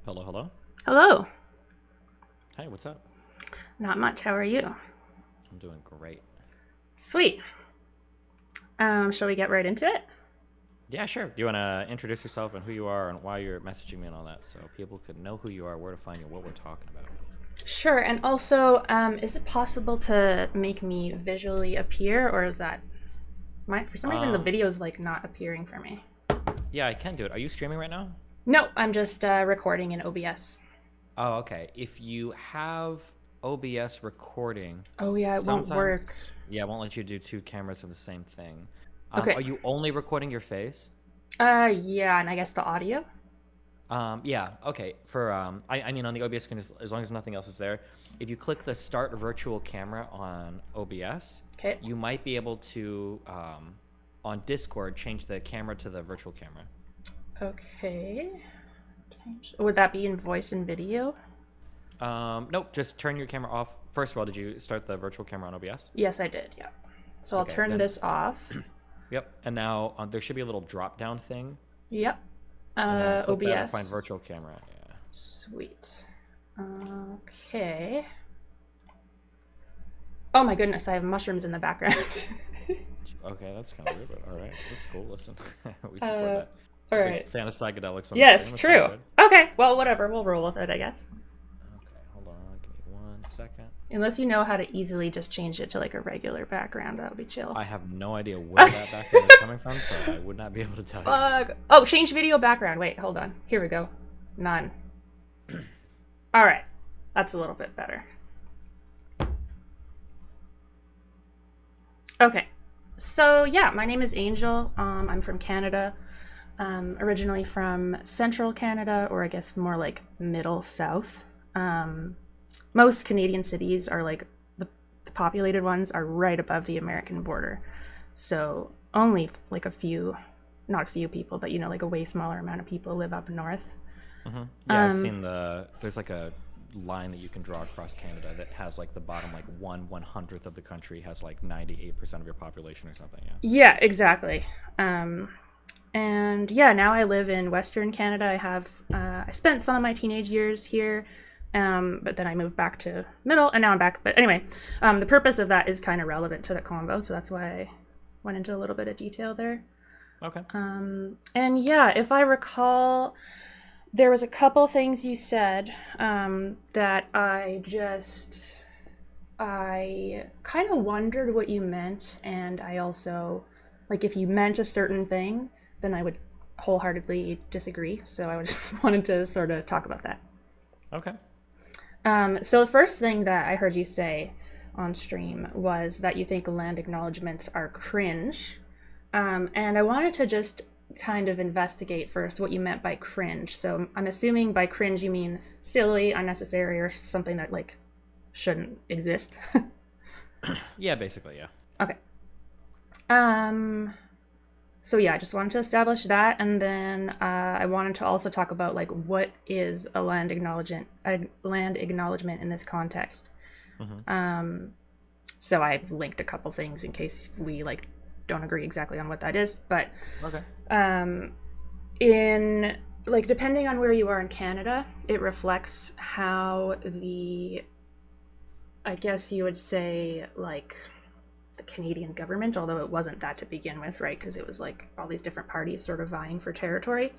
Hello, hello. Hello. Hey, what's up? Not much. How are you? I'm doing great. Sweet. Shall we get right into it? Yeah, sure. You want to introduce yourself and who you are and why you're messaging me and all that so people could know who you are, where to find you, what we're talking about. Sure. And also, is it possible to make me visually appear, or is that for some reason the Um, video is like not appearing for me? yeah, I can do it. Are you streaming right now? No, I'm just recording in OBS. Oh, okay. If you have OBS recording, Oh yeah, it won't sometime, work. yeah, it won't let you do two cameras of the same thing. Okay. Are you only recording your face? Yeah, and I guess the audio. Yeah, okay. I mean, on the OBS screen, as long as nothing else is there, if you click the Start Virtual Camera on OBS, Okay. you might be able to, on Discord, change the camera to the virtual camera. Okay. Would that be in voice and video? Nope, just turn your camera off. First of all, did you start the virtual camera on OBS? Yes, I did. Yeah. So I'll Okay, turn then, this off. yep. And now there should be a little drop-down thing, Yep. and then click that and find OBS. virtual camera. Yeah. Sweet. Okay. Oh my goodness, I have mushrooms in the background. Okay, that's kind of weird, but all right, that's cool. Listen, we support uh, that. all Big right. fan of psychedelics on the Yes, stream. That's all true. good. Okay, well, whatever. We'll roll with it, I guess. Okay, hold on. Give me 1 second. Unless you know how to easily just change it to like a regular background, that would be chill. I have no idea where that background is coming from, so I would not be able to tell you. Fuck. Oh, change video background. Wait, hold on. Here we go. None. All right. That's a little bit better. Okay. So, yeah, my name is Angel. I'm from Canada. Originally from central Canada, or I guess more like middle south. Most Canadian cities are like the populated ones are right above the American border. So only like a few, not a few people, but like a way smaller amount of people live up north. Yeah, I've seen there's like a line that you can draw across Canada that has like the bottom like 1/100th of the country has like 98% of your population or something. Yeah. Yeah, exactly. And yeah, now I live in Western Canada. I spent some of my teenage years here, but then I moved back to middle, and now I'm back. But anyway, the purpose of that is kind of relevant to the convo, so that's why I went into a little bit of detail there. Okay. And yeah, if I recall, there was a couple things you said that I kind of wondered what you meant, and I also, like, if you meant a certain thing, then I would wholeheartedly disagree. So I just wanted to sort of talk about that. Okay. So the first thing that I heard you say on stream was that you think land acknowledgements are cringe. And I wanted to just kind of investigate first what you meant by cringe. So I'm assuming by cringe you mean silly, unnecessary, or something that like shouldn't exist. Yeah, basically, yeah. Okay. So yeah, I just wanted to establish that, and then I wanted to also talk about like what is a land acknowledgement in this context. So I've linked a couple things in case we like don't agree exactly on what that is, but Okay. in like depending on where you are in Canada, it reflects how I guess you would say like the Canadian government, although it wasn't that to begin with, right? Because it was like all these different parties sort of vying for territory.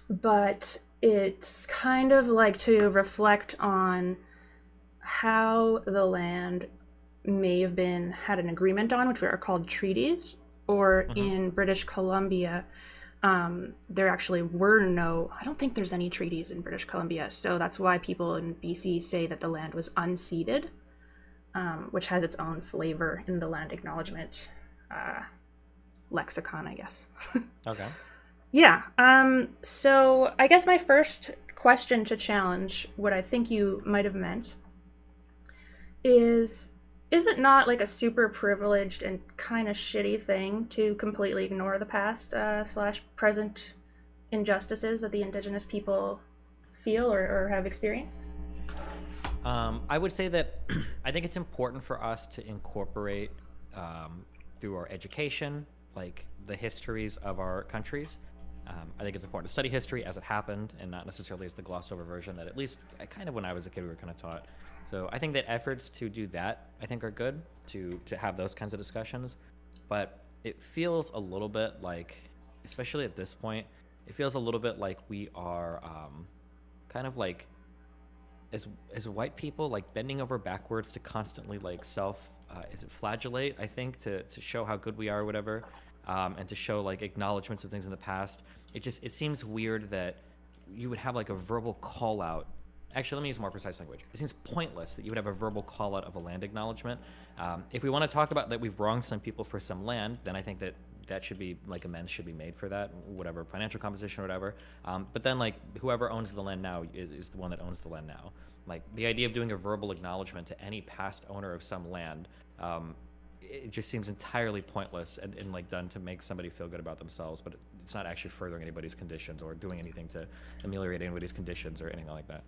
But it's kind of like to reflect on how the land may have been had an agreement on, which are called treaties, or in British Columbia, there actually were no, I don't think there's any treaties in British Columbia. So that's why people in BC say that the land was unceded, which has its own flavor in the land acknowledgement lexicon, I guess. Okay. Yeah. So I guess my first question to challenge what I think you might have meant is it not like a super privileged and kind of shitty thing to completely ignore the past slash present injustices that the Indigenous people feel or have experienced? I would say that I think it's important for us to incorporate through our education, like the histories of our countries. I think it's important to study history as it happened and not necessarily as the glossed over version that, at least kind of when I was a kid, we were kind of taught. So I think that efforts to do that, I think, are good to have those kinds of discussions. But it feels a little bit like, especially at this point, it feels a little bit like we are kind of like, as white people, like bending over backwards to constantly like flagellate, I think, to show how good we are or whatever, and to show like acknowledgments of things in the past. It seems weird that you would have like a verbal call out. Actually, let me use more precise language. It seems pointless that you would have a verbal call out of a land acknowledgement. If we want to talk about that we've wronged some people for some land, then I think that should be like amends should be made for that, whatever financial compensation or whatever. But then like whoever owns the land now is the one that owns the land now. Like the idea of doing a verbal acknowledgement to any past owner of some land, it just seems entirely pointless and like done to make somebody feel good about themselves, but it's not actually furthering anybody's conditions or doing anything to ameliorate anybody's conditions or anything like that.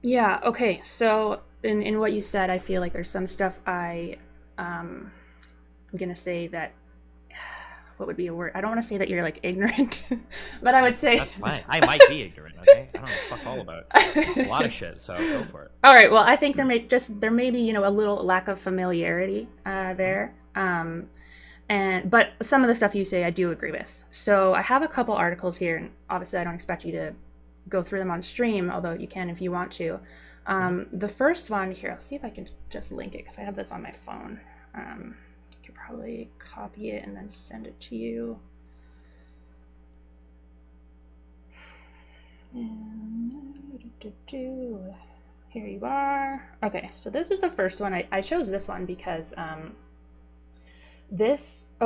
Yeah, okay. So in what you said, I feel like there's some stuff I'm gonna say that, what would be a word? I don't want to say that you're like ignorant, but I would say that's fine. I might be ignorant. Okay, I don't know fuck all about a lot of shit. So go for it. All right. Well, I think there may be a little lack of familiarity there, but some of the stuff you say I do agree with. So I have a couple articles here, and obviously I don't expect you to go through them on stream, although you can if you want to. The first one here, I'll see if I can just link it because I have this on my phone. I could probably copy it and then send it to you. And here you are. Okay, so this is the first one. I chose this one because oh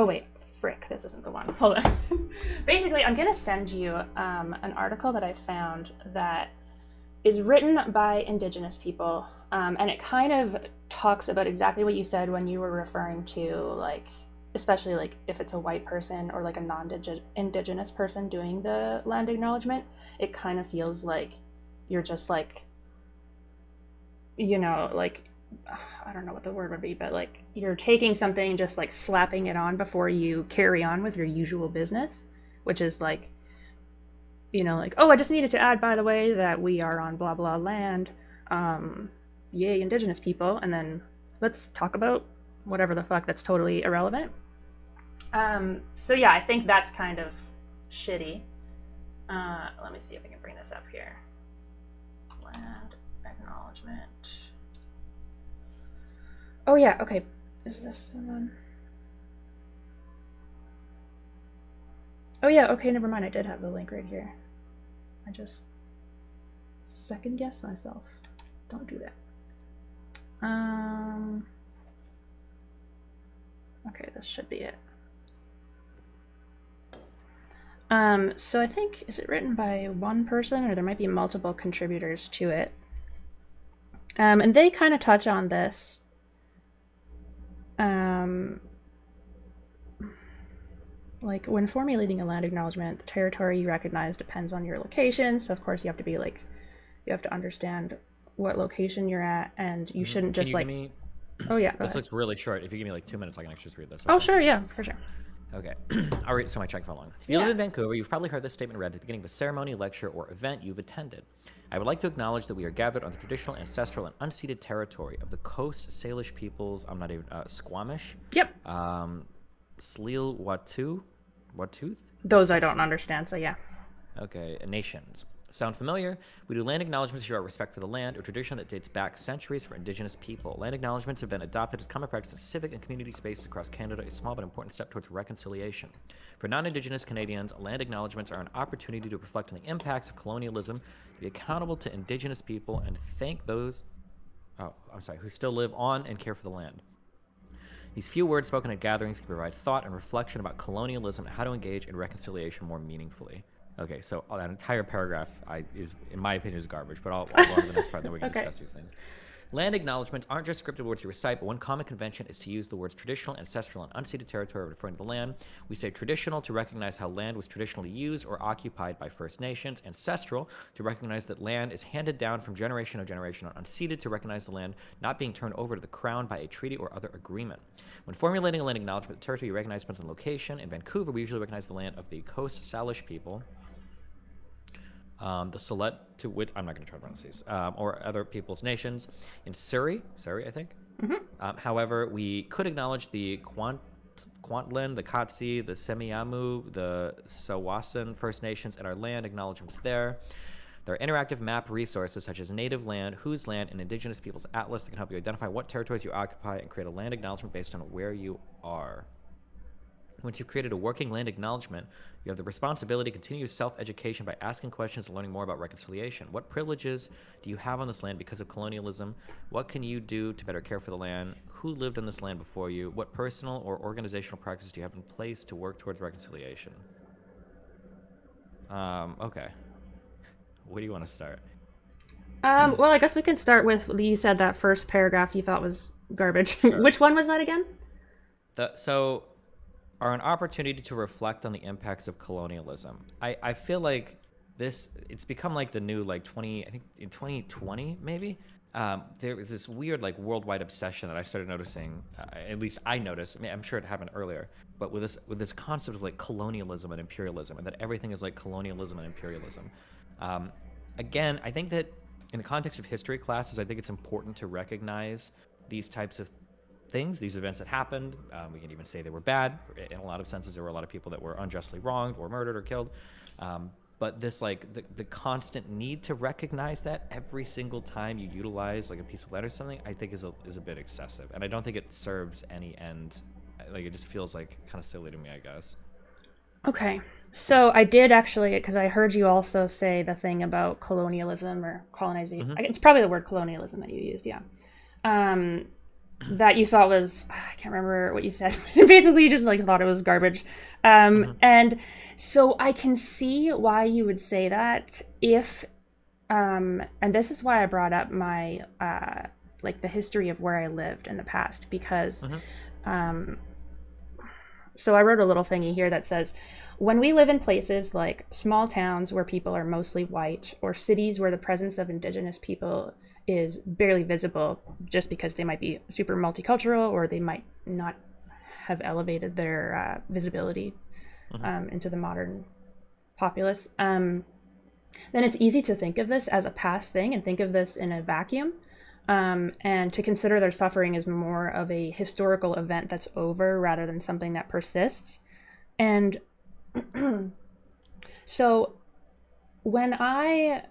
wait, frick, this isn't the one. Hold on. Basically, I'm gonna send you an article that I found that is written by Indigenous people, and it kind of talks about exactly what you said when you were referring to, like, especially like if it's a white person or like a non-Indigenous person doing the land acknowledgement, it kind of feels like you're just like, like, I don't know what the word would be, but like you're taking something, just like slapping it on before you carry on with your usual business, which is like, like, oh, I just needed to add, by the way, that we are on blah blah land, yay Indigenous people, and then let's talk about whatever the fuck that's totally irrelevant. So yeah, I think that's kind of shitty. Let me see if I can bring this up here. Land acknowledgement. Oh yeah, okay. Is this the one? Oh yeah, okay, never mind. I did have the link right here. I just second guessed myself. Don't do that. Okay, this should be it. So I think, is it written by one person, or there might be multiple contributors to it? And they kind of touch on this. Like, when formulating a land acknowledgement, the territory you recognize depends on your location. So of course you have to be like, you have to understand what location you're at, and you shouldn't just like. Oh yeah. This looks really short. If you give me like 2 minutes, I can actually just read this. Okay. Oh sure, yeah, for sure. Okay, I'll read so my check for long. If you live in Vancouver, you've probably heard this statement read at the beginning of a ceremony, lecture, or event you've attended. I would like to acknowledge that we are gathered on the traditional, ancestral, and unceded territory of the Coast Salish peoples. I'm not even Squamish. Yep. Tsleil-Waututh. Those I don't understand. So yeah. Okay, nations. Sound familiar? We do land acknowledgements to show our respect for the land, a tradition that dates back centuries for Indigenous people. Land acknowledgements have been adopted as common practice in civic and community spaces across Canada, a small but important step towards reconciliation. For non-Indigenous Canadians, land acknowledgements are an opportunity to reflect on the impacts of colonialism, to be accountable to Indigenous people, and thank those who still live on and care for the land. These few words spoken at gatherings can provide thought and reflection about colonialism and how to engage in reconciliation more meaningfully. Okay, so that entire paragraph, in my opinion, is garbage, but I'll go on to the next part, then we can discuss these things. Land acknowledgements aren't just scripted words you recite, but one common convention is to use the words traditional, ancestral, and unceded territory referring to the land. We say traditional to recognize how land was traditionally used or occupied by First Nations, ancestral to recognize that land is handed down from generation to generation, and unceded to recognize the land not being turned over to the crown by a treaty or other agreement. When formulating a land acknowledgement, the territory you recognize depends on location. In Vancouver, we usually recognize the land of the Coast Salish people, the Silet, to which I'm not going to try to pronounce these, or other people's nations. In Surrey, I think. However, we could acknowledge the Kwantlen, the Katsi, the Semiahmoo, the Sawasan First Nations, and our land acknowledgements there. There are interactive map resources such as Native Land, Whose Land, and Indigenous Peoples Atlas that can help you identify what territories you occupy and create a land acknowledgement based on where you are. Once you've created a working land acknowledgement, you have the responsibility to continue self-education by asking questions and learning more about reconciliation. What privileges do you have on this land because of colonialism? What can you do to better care for the land? Who lived on this land before you? What personal or organizational practices do you have in place to work towards reconciliation? Okay. Where do you want to start? Well, I guess we can start with, you said that first paragraph you thought was garbage. Sure. Which one was that again? Are an opportunity to reflect on the impacts of colonialism. I feel like it's become like the new, like, I think in 2020 maybe, there was this weird, like, worldwide obsession that I started noticing, at least I noticed. I mean, I'm sure it happened earlier, but with this concept of, like, colonialism and imperialism, and that everything is like colonialism and imperialism. Again, I think that in the context of history classes, I think it's important to recognize these types of things, these events that happened. We can even say they were bad. In a lot of senses, there were a lot of people that were unjustly wronged or murdered or killed. But this, like, the constant need to recognize that every single time you utilize, like, a piece of land or something, I think is a bit excessive. And I don't think it serves any end. Like, it just feels like kind of silly to me, I guess. Okay. So I did actually, because I heard you also say the thing about colonialism or colonization. It's probably the word colonialism that you used, yeah. That you thought was, I can't remember what you said. Basically, you just, like, thought it was garbage. And so I can see why you would say that if, and this is why I brought up my, like, the history of where I lived in the past, because, so I wrote a little thingy here that says, when we live in places like small towns where people are mostly white, or cities where the presence of Indigenous people is barely visible just because they might be super multicultural or they might not have elevated their visibility into the modern populace, then it's easy to think of this as a past thing and think of this in a vacuum, and to consider their suffering as more of a historical event that's over rather than something that persists. And so when I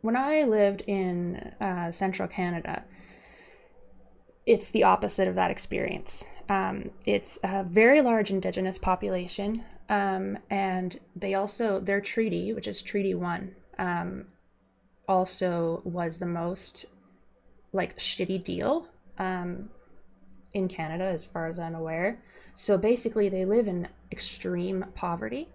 lived in central Canada, it's the opposite of that experience. It's a very large Indigenous population, and their treaty, which is Treaty 1, also was the most, like, shitty deal in Canada, as far as I'm aware. So basically, they live in extreme poverty.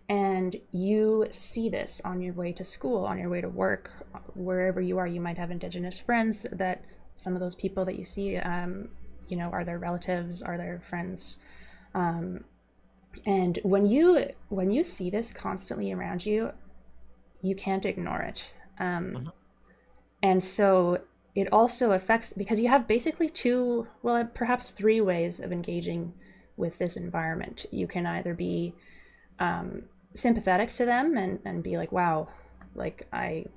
And you see this on your way to school, on your way to work, wherever you are. You might have Indigenous friends that some of those people that you see, you know, are their relatives, are their friends. And when you see this constantly around you, you can't ignore it. And so it also affects, because you have basically perhaps three ways of engaging with this environment. You can either be sympathetic to them and be like, wow, like,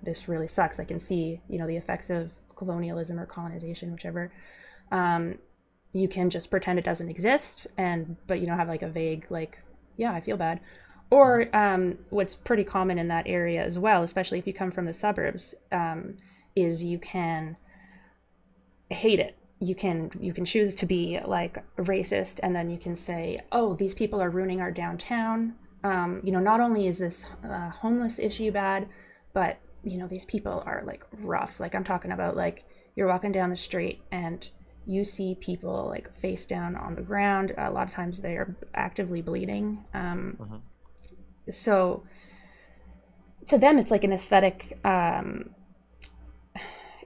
this really sucks. I can see, you know, the effects of colonialism or colonization, whichever. You can just pretend it doesn't exist, but, you know, have, like, a vague, like, yeah, I feel bad. Or what's pretty common in that area as well, especially if you come from the suburbs, is you can hate it. You can choose to be, like, racist, and then you can say, oh, these people are ruining our downtown. You know, not only is this homeless issue bad, but, you know, these people are, like, rough. Like, I'm talking about, like, you're walking down the street and you see people, like, face down on the ground. A lot of times they are actively bleeding. So to them, it's like an aesthetic,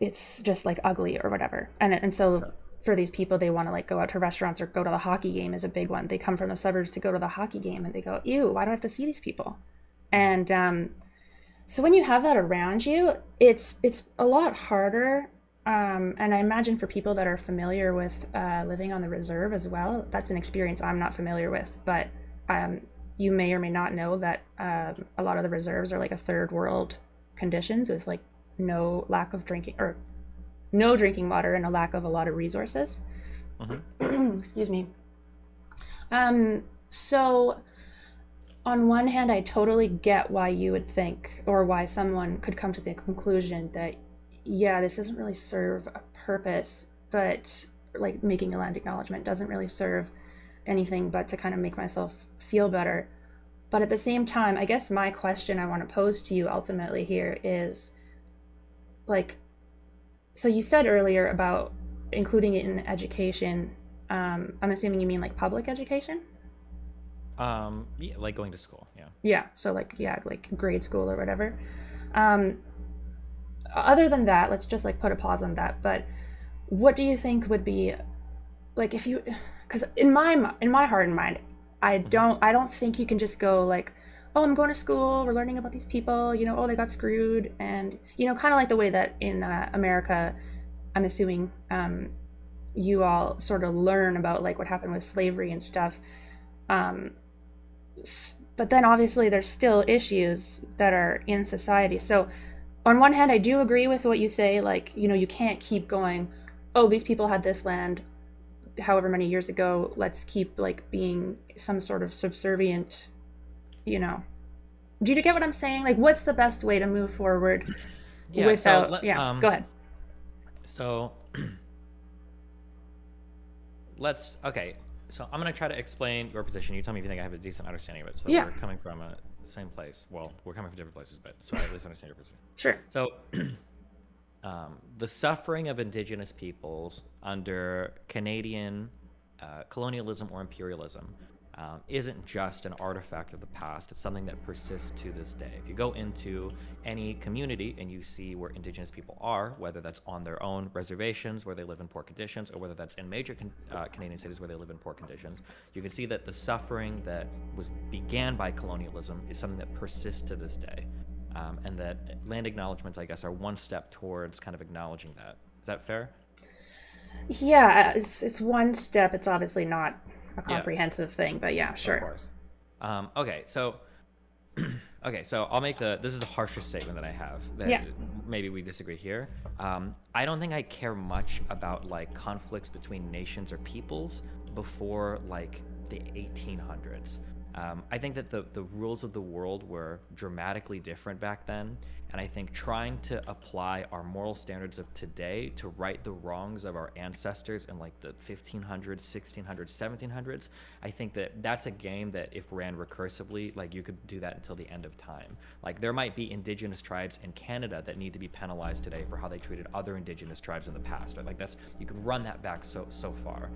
it's just like ugly or whatever. And so for these people, they want to like go out to restaurants or go to the hockey game is a big one. They come from the suburbs to go to the hockey game and they go, ew, why do I have to see these people? And so when you have that around you, it's a lot harder. And I imagine for people that are familiar with living on the reserve as well, that's an experience I'm not familiar with. But you may or may not know that a lot of the reserves are like a third world conditions with like no lack of drinking or no drinking water and a lack of a lot of resources. Excuse me. So on one hand, I totally get why you would think, or why someone could come to the conclusion that, yeah, this doesn't really serve a purpose, but like making a land acknowledgement doesn't really serve anything but to kind of make myself feel better. But at the same time, I guess my question I want to pose to you ultimately here is like, so you said earlier about including it in education. I'm assuming you mean like public education? Yeah, like going to school. Yeah. Yeah. So like, yeah, like grade school or whatever. Um, Other than that, let's just like put a pause on that. But what do you think would be like if you, because in my heart and mind, I don't think you can just go like, oh, I'm going to school, we're learning about these people, oh, they got screwed, and kind of like the way that in America, I'm assuming you all sort of learn about like what happened with slavery and stuff. Um, but then obviously there's still issues that are in society. So on one hand, I do agree with what you say, like, you can't keep going, oh, these people had this land however many years ago, let's keep like being some sort of subservient, do you get what I'm saying? Like, what's the best way to move forward without, go ahead. So okay. So I'm going to try to explain your position. You tell me if you think I have a decent understanding of it. So Yeah. we're coming from the same place. Well, we're coming from different places, but so I at least understand your position. Sure. So the suffering of Indigenous peoples under Canadian colonialism or imperialism isn't just an artifact of the past. It's something that persists to this day. If you go into any community and you see where Indigenous people are, whether that's on their own reservations where they live in poor conditions, or whether that's in major Canadian cities where they live in poor conditions, you can see that the suffering that began by colonialism is something that persists to this day. And that land acknowledgements, I guess, are one step towards kind of acknowledging that. Is that fair? Yeah, it's one step. It's obviously not a comprehensive thing, but yeah, sure. Of course. Okay, so I'll make this is the harshest statement that I have. That maybe we disagree here. I don't think I care much about like conflicts between nations or peoples before like the 1800s. I think that the rules of the world were dramatically different back then, and I think trying to apply our moral standards of today to right the wrongs of our ancestors in like the 1500s, 1600s, 1700s, I think that that's a game that if ran recursively, like you could do that until the end of time. Like there might be Indigenous tribes in Canada that need to be penalized today for how they treated other Indigenous tribes in the past. Or like you could run that back so far.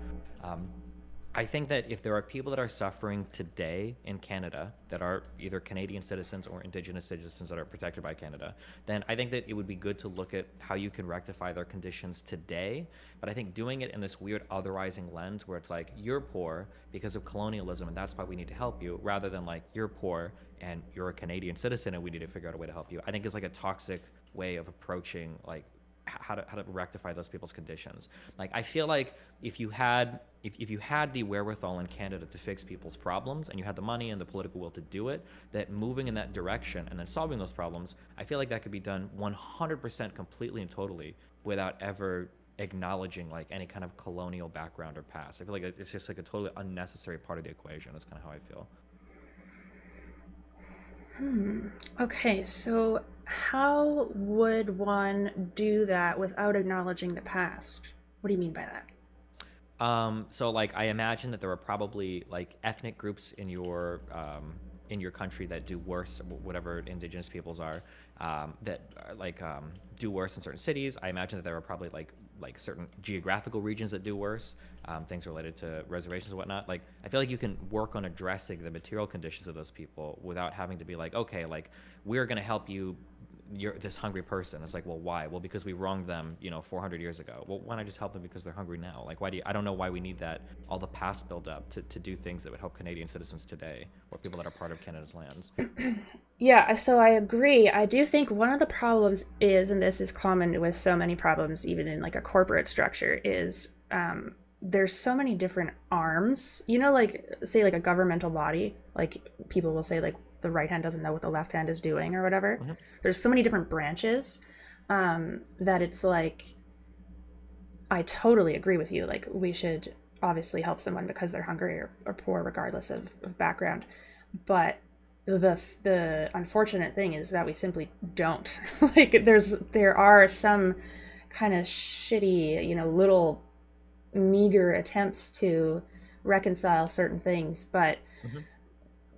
I think that if there are people that are suffering today in Canada that are either Canadian citizens or Indigenous citizens that are protected by Canada, then I think that it would be good to look at how you can rectify their conditions today. But I think doing it in this weird otherizing lens where it's like, you're poor because of colonialism and that's why we need to help you, rather than like, you're poor and you're a Canadian citizen and we need to figure out a way to help you, I think is like a toxic way of approaching like how to rectify those people's conditions. Like I feel like if you had the wherewithal in Canada to fix people's problems and you had the money and the political will to do it, that moving in that direction and then solving those problems, I feel like that could be done 100% completely and totally without ever acknowledging like any kind of colonial background or past. I feel like it's just like a totally unnecessary part of the equation. That's kind of how I feel. Okay, so how would one do that without acknowledging the past? What do you mean by that? So like I imagine that there are probably like ethnic groups in your country that do worse, whatever Indigenous peoples are, that are like do worse in certain cities. I imagine that there are probably like certain geographical regions that do worse, things related to reservations and whatnot. Like I feel like you can work on addressing the material conditions of those people without having to be like, okay, like we're going to help you you're this hungry person. It's like, well, why? Well, because we wronged them, 400 years ago. Well, why not just help them because they're hungry now? Like, why do you, I don't know why we need that, all the past build up to do things that would help Canadian citizens today or people that are part of Canada's lands. Yeah, so I agree. I do think one of the problems is, and this is common with so many problems, even in like a corporate structure, is there's so many different arms. Like say like a governmental body, like people will say like the right hand doesn't know what the left hand is doing or whatever. Mm-hmm. There's so many different branches that it's like, I totally agree with you. Like we should obviously help someone because they're hungry or poor, regardless of background. But the unfortunate thing is that we simply don't. Like there are some kind of shitty, little meager attempts to reconcile certain things, but Mm-hmm.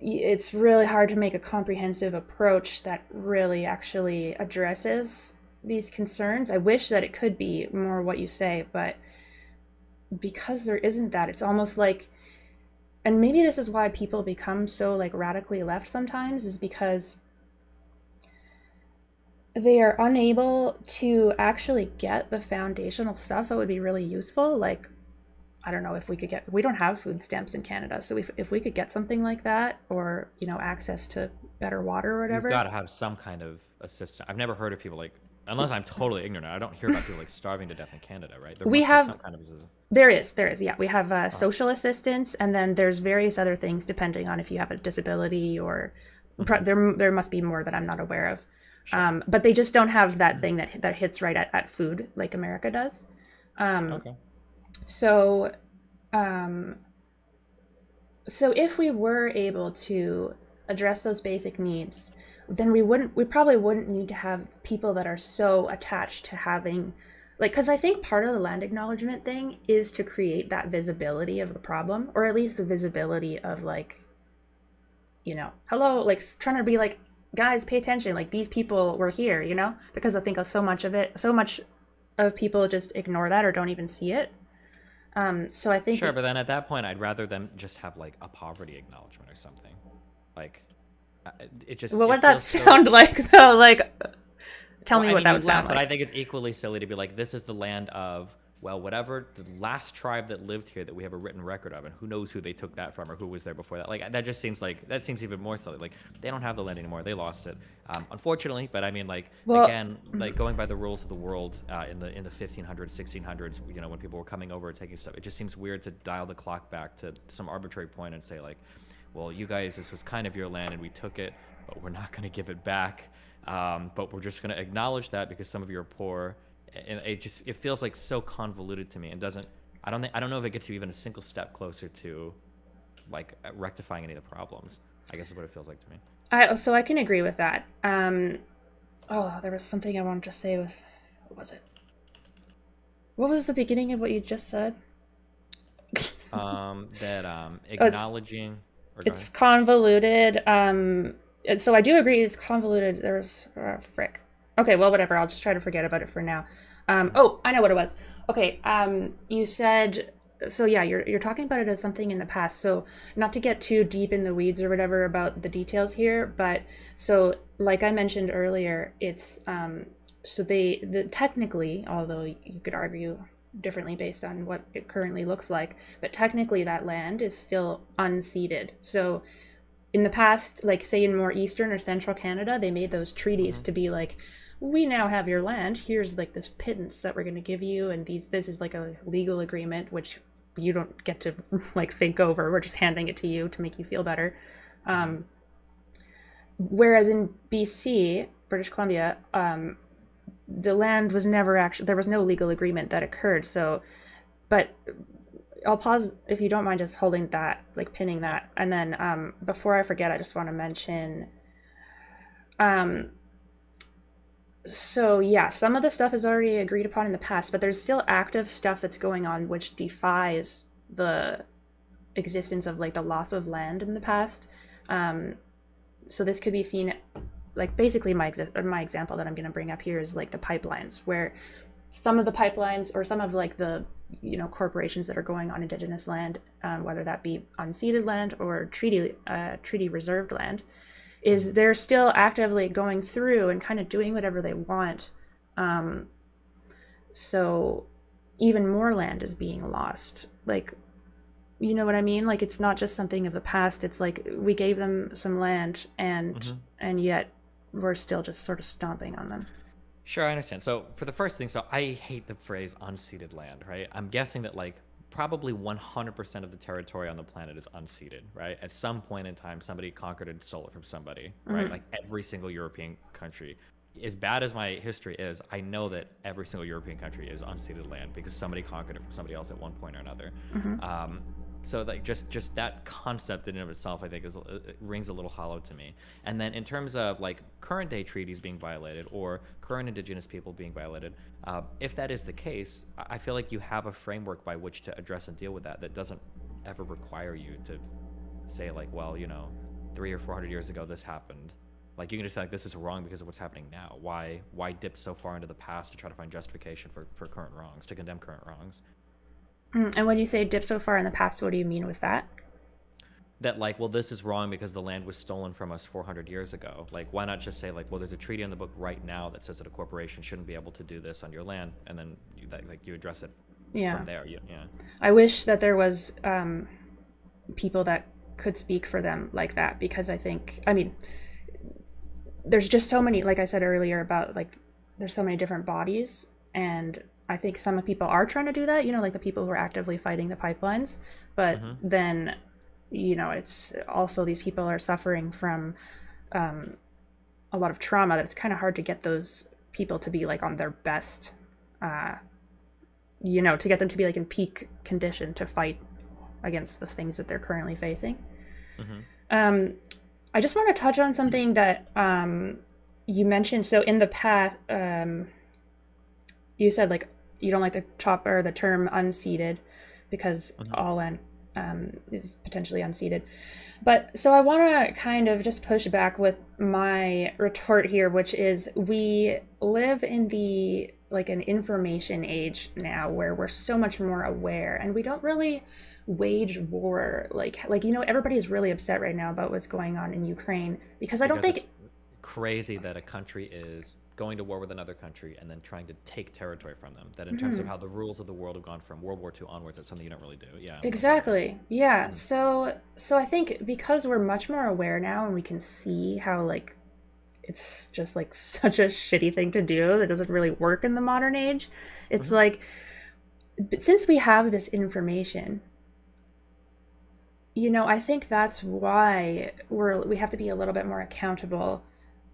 it's really hard to make a comprehensive approach that really actually addresses these concerns. I wish that it could be more what you say, but because there isn't that, it's almost like, and maybe this is why people become so like radically left sometimes, is because they are unable to actually get the foundational stuff that would be really useful. Like, I don't know, if we don't have food stamps in Canada. So if we could get something like that, or, access to better water or whatever. You've got to have some kind of assistance. I've never heard of people like, unless I'm totally ignorant, I don't hear about people like starving to death in Canada, right? There We must have, be some kind of assistance. there is, yeah. We have social assistance, and then there's various other things depending on if you have a disability or there must be more that I'm not aware of. Sure. But they just don't have that thing that hits right at food like America does. Okay. So if we were able to address those basic needs, then we probably wouldn't need to have people that are so attached to having, like, because I think part of the land acknowledgement thing is to create that visibility of the problem, or at least the visibility of like, hello, like trying to be like, guys, pay attention, like these people were here, because I think so much of people just ignore that or don't even see it. So I think sure, but then at that point, I'd rather them just have like a poverty acknowledgement or something. Like, it just. What it would that feels sound like though? Like, tell me what that would sound But like. I think it's equally silly to be like, this is the land of, well, whatever the last tribe that lived here that we have a written record of, and who knows who they took that from or who was there before that. Like, that just seems like, that seems even more silly. Like, they don't have the land anymore. They lost it, unfortunately. But I mean, like, again, like going by the rules of the world in the 1500s, 1600s, when people were coming over and taking stuff, it just seems weird to dial the clock back to some arbitrary point and say like, well, you guys, this was kind of your land and we took it, but we're not going to give it back. But we're just going to acknowledge that because some of you are poor. And it feels like so convoluted to me, and I don't know if it gets you even a single step closer to like rectifying any of the problems. I guess is what it feels like to me. So I can agree with that. There was something I wanted to say. What was it? What was the beginning of what you just said? Acknowledging. It's convoluted. So I do agree it's convoluted. There's frick. Okay, well, whatever. I'll just try to forget about it for now. I know what it was. Okay, you said, so yeah, you're talking about it as something in the past. So not to get too deep in the weeds or whatever about the details here, but so like I mentioned earlier, it's so technically, although you could argue differently based on what it currently looks like, but technically that land is still unceded. So in the past, like say in more eastern or central Canada, they made those treaties to be like, we now have your land. Here's like this pittance that we're going to give you, and this is like a legal agreement which you don't get to like think over. We're just handing it to you to make you feel better. Whereas in BC, British Columbia, the land was never actually, there was no legal agreement that occurred. So, but I'll pause if you don't mind just holding that, like pinning that, and then before I forget, I just want to mention. So yeah, some of the stuff is already agreed upon in the past, but there's still active stuff that's going on which defies the existence of like the loss of land in the past. So this could be seen, like basically my example that I'm going to bring up here is like the pipelines, where some of the pipelines or some of like the corporations that are going on Indigenous land, whether that be unceded land or treaty reserved land, is they're still actively going through and kind of doing whatever they want. Um, so even more land is being lost. Like, you know what I mean? Like, it's not just something of the past. It's like we gave them some land, Hmm. and yet we're still just sort of stomping on them. Sure, I understand. So for the first thing, so I hate the phrase unceded land, right? I'm guessing that like probably 100% of the territory on the planet is unceded, right? At some point in time, somebody conquered and stole it from somebody, right? Mm-hmm. Like every single European country. As bad as my history is, I know that every single European country is unceded land because somebody conquered it from somebody else at one point or another. Mm-hmm. Um, so like just that concept in and of itself, I think is it rings a little hollow to me. And then in terms of like current day treaties being violated or current indigenous people being violated, if that is the case, I feel like you have a framework by which to address and deal with that that doesn't ever require you to say like, well, 300 or 400 years ago this happened. Like you can just say like this is wrong because of what's happening now. Why dip so far into the past to try to find justification for current wrongs, to condemn current wrongs? And when you say dip so far in the past, what do you mean with that? That like, well, this is wrong because the land was stolen from us 400 years ago. Like, why not just say like, well, there's a treaty in the book right now that says that a corporation shouldn't be able to do this on your land, and then you address it Yeah. from there. Yeah. I wish that there was people that could speak for them like that, because I mean, there's just so many, like I said earlier, about like there's so many different bodies, and I think some people are trying to do that, like the people who are actively fighting the pipelines, but Hmm. then it's also these people are suffering from um, a lot of trauma that it's kind of hard to get those people to be like on their best, uh, to get them to be like in peak condition to fight against the things that they're currently facing. Hmm. um, I just want to touch on something that you mentioned. So in the past, you said like you don't like the term unceded because Hmm. all land is potentially unceded. But so I want to kind of just push back with my retort here, which is we live in the like an information age now where we're so much more aware, and we don't really wage war like everybody's really upset right now about what's going on in Ukraine, because I don't Because it's think. crazy that a country is going to war with another country and then trying to take territory from them. That in terms of Mhm. how the rules of the world have gone from World War II onwards, that's something you don't really do. Yeah, I'm with you on that. Exactly. Yeah. Mhm. So I think because we're much more aware now and we can see how like it's just like such a shitty thing to do that doesn't really work in the modern age. It's Mhm. like, but since we have this information, I think that's why we have to be a little bit more accountable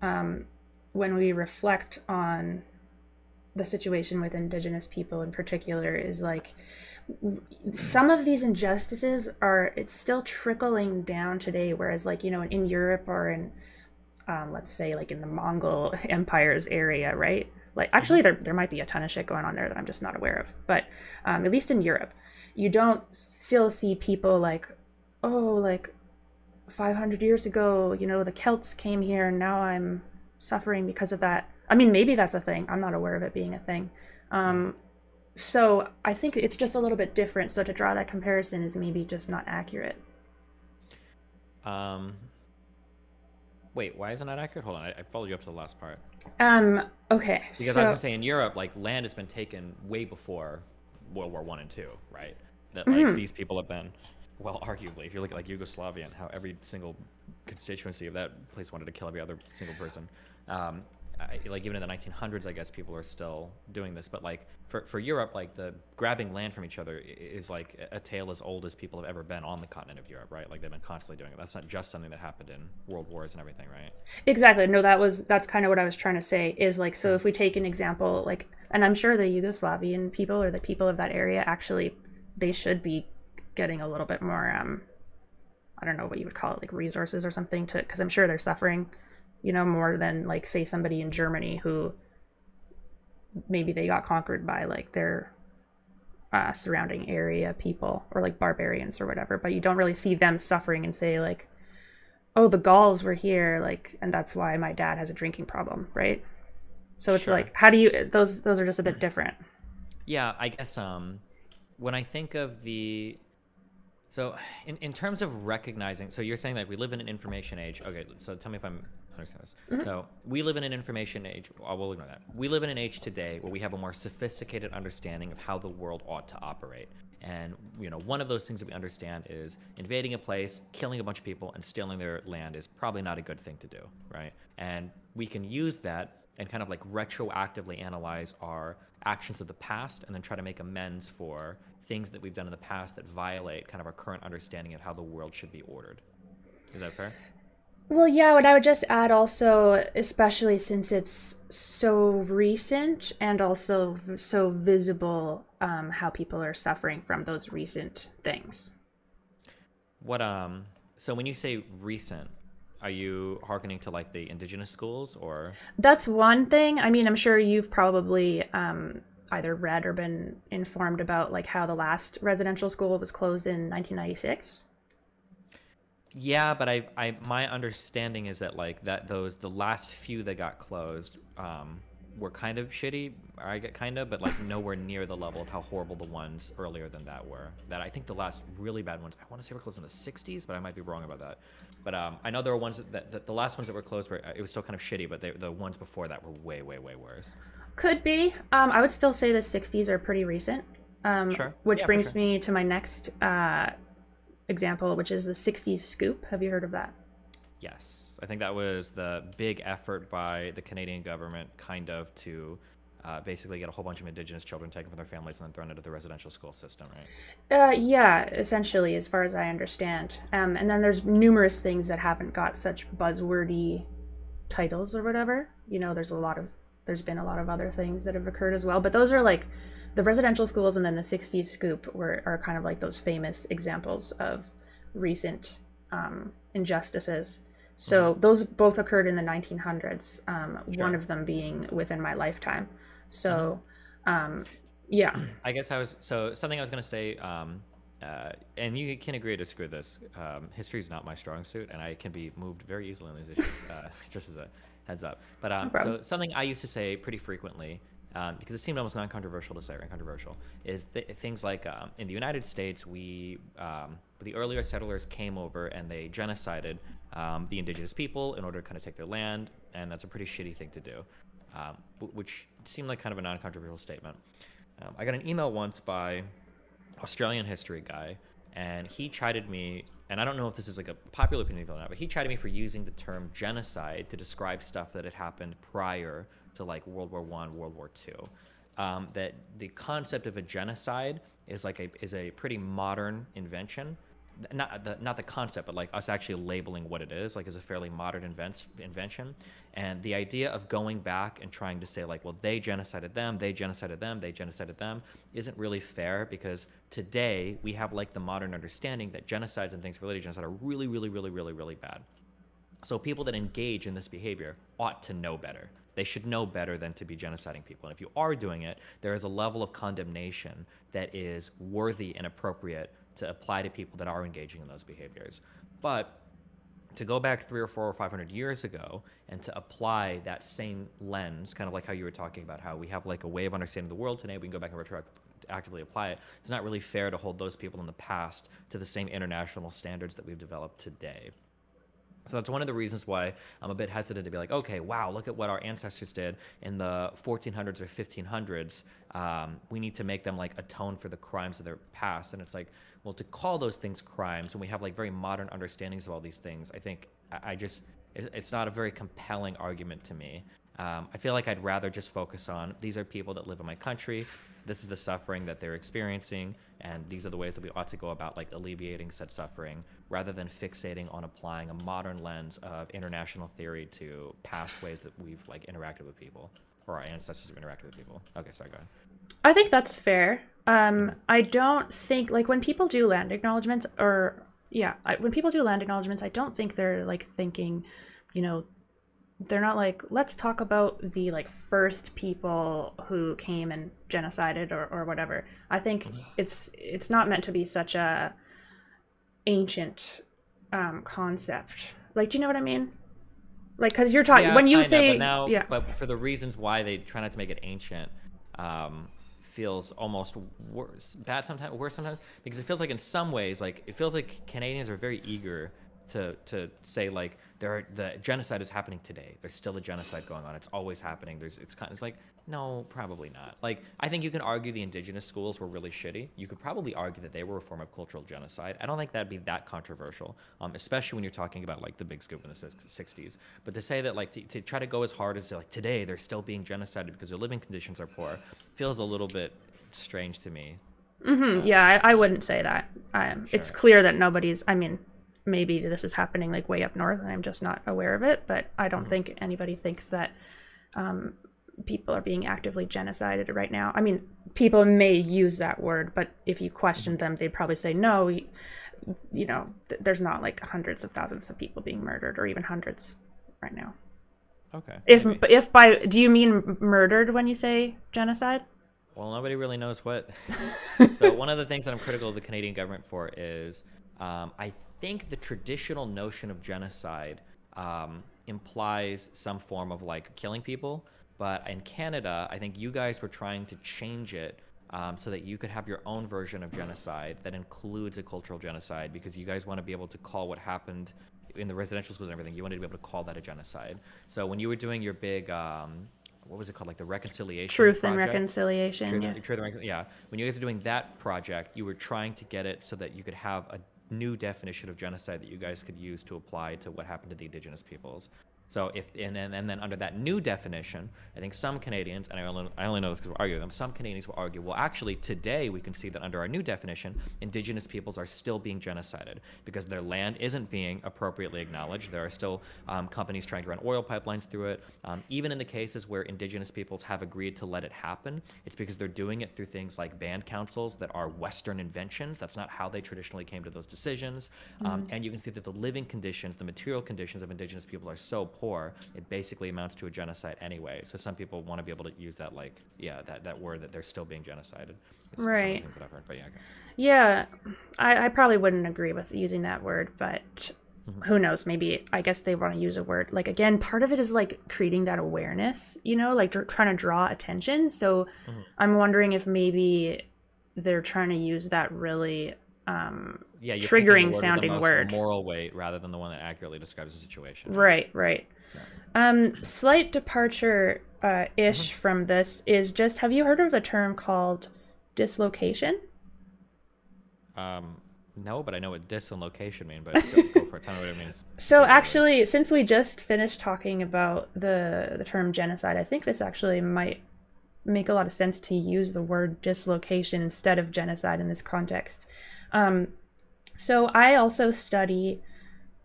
um, when we reflect on the situation with Indigenous people in particular. Is like some of these injustices it's still trickling down today, whereas like in Europe or in let's say like in the Mongol Empire's area, right? Like Mhm. actually there might be a ton of shit going on there that I'm just not aware of, but at least in Europe you don't still see people like, oh, like 500 years ago, the Celts came here and now I'm suffering because of that. I mean, maybe that's a thing. I'm not aware of it being a thing. Mhm. um, so I think it's just a little bit different, so to draw that comparison is maybe just not accurate. Um, Wait, why isn't that accurate? Hold on, I followed you up to the last part. Okay, Because I was so gonna say in Europe, like land has been taken way before World War I and II, right? That like mhm. these people have been, well, arguably, if you look at like Yugoslavia and how every single constituency of that place wanted to kill every other single person. Like even in the 1900s, I guess people are still doing this. But like for Europe, like the grabbing land from each other is like a tale as old as people have ever been on the continent of Europe, right? Like they've been constantly doing it. That's not just something that happened in world wars and everything, right? Exactly. No, that's kind of what I was trying to say, is like, so Mhm. if we take an example, like, and I'm sure the Yugoslavian people or the people of that area actually, they should be getting a little bit more, I don't know what you would call it, like resources or something, to, because I'm sure they're suffering, more than like say somebody in Germany who maybe they got conquered by like their surrounding area people, or like barbarians or whatever, but you don't really see them suffering and say like, oh, the Gauls were here, like, and that's why my dad has a drinking problem, right? So it's Sure. like, how do you, those are just a bit different. Yeah, I guess when I think of So, in terms of recognizing, so you're saying that we live in an information age. Okay, so tell me if I'm understanding this. Mhm. So, we live in an information age. I will ignore that. We live in an age today where we have a more sophisticated understanding of how the world ought to operate. And, one of those things that we understand is invading a place, killing a bunch of people, and stealing their land is probably not a good thing to do, right? And we can use that and kind of like retroactively analyze our actions of the past and then try to make amends for things that we've done in the past that violate kind of our current understanding of how the world should be ordered. Is that fair? Well, yeah, and I would just add also, especially since it's so recent and also so visible, how people are suffering from those recent things. What so when you say recent, are you hearkening to like the indigenous schools or That's one thing. I mean, I'm sure you've probably either read or been informed about like how the last residential school was closed in 1996. yeah, but my understanding is that like that those the last few that got closed were kind of shitty. I get kind of, but like nowhere near the level of how horrible the ones earlier than that were. That I think the last really bad ones, I want to say were closed in the 60s, but I might be wrong about that. But I know there were ones that the last ones that were closed were it was still kind of shitty, but the ones before that were way way way worse. Could be. I would still say the 60s are pretty recent. Sure. Which Yeah, for brings sure. me to my next example, which is the 60s scoop. Have you heard of that? Yes, I think that was the big effort by the Canadian government, kind of to basically get a whole bunch of Indigenous children taken from their families and then thrown into the residential school system, right? Yeah, essentially, as far as I understand. And then there's numerous things that haven't got such buzzwordy titles or whatever. There's been a lot of other things that have occurred as well. But those are like the residential schools and then the 60s scoop are kind of like those famous examples of recent injustices. Mm-hmm. So those both occurred in the 1900s, one Sure. of them being within my lifetime. Mm-hmm. So, yeah. I guess something I was going to say, and you can agree or disagree with this. History is not my strong suit, and I can be moved very easily on these issues, just as a heads up. But No problem. so something I used to say pretty frequently, because it seemed almost non-controversial to say, right? Controversial is things like in the United States, the earlier settlers came over and they genocided the indigenous people in order to kind of take their land, and that's a pretty shitty thing to do, which seemed like kind of a non-controversial statement. I got an email once by Australian history guy, and he chided me, and I don't know if this is like a popular opinion or not, but he chided me for using the term genocide to describe stuff that had happened prior to like World War One, World War Two. That the concept of a genocide is a pretty modern invention. Not the concept, but like us actually labeling what it is a fairly modern invention. And the idea of going back and trying to say like, well, they genocided them, they genocided them, they genocided them, isn't really fair, because today we have like the modern understanding that genocides and things related to genocide are really, really, really, really, really bad. So people that engage in this behavior ought to know better. They should know better than to be genociding people. And if you are doing it, there is a level of condemnation that is worthy and appropriate to apply to people that are engaging in those behaviors. But to go back 300 or 400 or 500 years ago and to apply that same lens, kind of like how you were talking about how we have like a way of understanding the world today, we can go back and retroactively apply it. It's not really fair to hold those people in the past to the same international standards that we've developed today. So that's one of the reasons why I'm a bit hesitant to be like, okay, wow, look at what our ancestors did in the 1400s or 1500s. We need to make them like atone for the crimes of their past. And it's like, well, to call those things crimes when we have like very modern understandings of all these things, I think it's not a very compelling argument to me. I feel like I'd rather just focus on these are people that live in my country. This is the suffering that they're experiencing, and these are the ways that we ought to go about like alleviating said suffering, rather than fixating on applying a modern lens of international theory to past ways that we've like interacted with people, or our ancestors have interacted with people. Okay, sorry, go ahead. I think that's fair. Mhm. I don't think like when people do land acknowledgements, or yeah, when people do land acknowledgements, I don't think they're like thinking, you know, they're not like, let's talk about the like first people who came and genocided or whatever. I think it's not meant to be such a ancient concept. Like, do you know what I mean? Like, because you're talking Yeah, when you kind of, say yeah. but for the reasons why they try not to make it ancient, feels almost worse sometimes, because it feels like in some ways, like it feels like Canadians are very eager to say like the genocide is happening today. There's still a genocide going on. It's always happening. It's like, no, probably not. Like, I think you can argue the Indigenous schools were really shitty. You could probably argue that they were a form of cultural genocide. I don't think that'd be that controversial, especially when you're talking about like the big scoop in the 60s. But to say that like to try to go as hard as like today they're still being genocided because their living conditions are poor feels a little bit strange to me. Yeah, I wouldn't say that. Sure. It's clear that nobody's, I mean, maybe this is happening like way up north and I'm just not aware of it, but I don't think anybody thinks that people are being actively genocided right now. I mean, people may use that word, but if you question them, they'd probably say, no, you know, there's not like hundreds of thousands of people being murdered, or even hundreds right now. Okay. If by, do you mean murdered when you say genocide? Well, nobody really knows what. So one of the things that I'm critical of the Canadian government for is I think the traditional notion of genocide implies some form of like killing people. But in Canada, I think you guys were trying to change it so that you could have your own version of genocide that includes a cultural genocide, because you guys want to be able to call what happened in the residential schools and everything, you wanted to be able to call that a genocide. So when you were doing your big, what was it called, like the reconciliation Truth project? And Reconciliation, yeah. When you guys were doing that project, you were trying to get it so that you could have a new definition of genocide that you guys could use to apply to what happened to the Indigenous peoples. So if and then under that new definition, I think some Canadians, and I only know this because we're arguing them, some Canadians will argue, well, actually today we can see that under our new definition, Indigenous peoples are still being genocided because their land isn't being appropriately acknowledged. There are still companies trying to run oil pipelines through it. Even in the cases where Indigenous peoples have agreed to let it happen, it's because they're doing it through things like band councils that are Western inventions. That's not how they traditionally came to those decisions. And you can see that the living conditions, the material conditions of Indigenous people are so poor, it basically amounts to a genocide anyway. So some people want to be able to use that, like, yeah, that word that they're still being genocided. It's right. Some of the things that I've heard, but yeah. Okay. Yeah, I probably wouldn't agree with using that word, but who knows? Maybe, I guess they want to use a word. Like, again, part of it is like creating that awareness, you know, like trying to draw attention. So I'm wondering if maybe they're trying to use that really you're triggering word sounding with the most word. Moral weight rather than the one that accurately describes the situation. Right. Slight departure ish from this is just, have you heard of the term called dislocation? No, but I know what dis and location mean, but go for it. Tell me what it means. So actually, since we just finished talking about the term genocide, I think this actually might make a lot of sense to use the word dislocation instead of genocide in this context. So I also study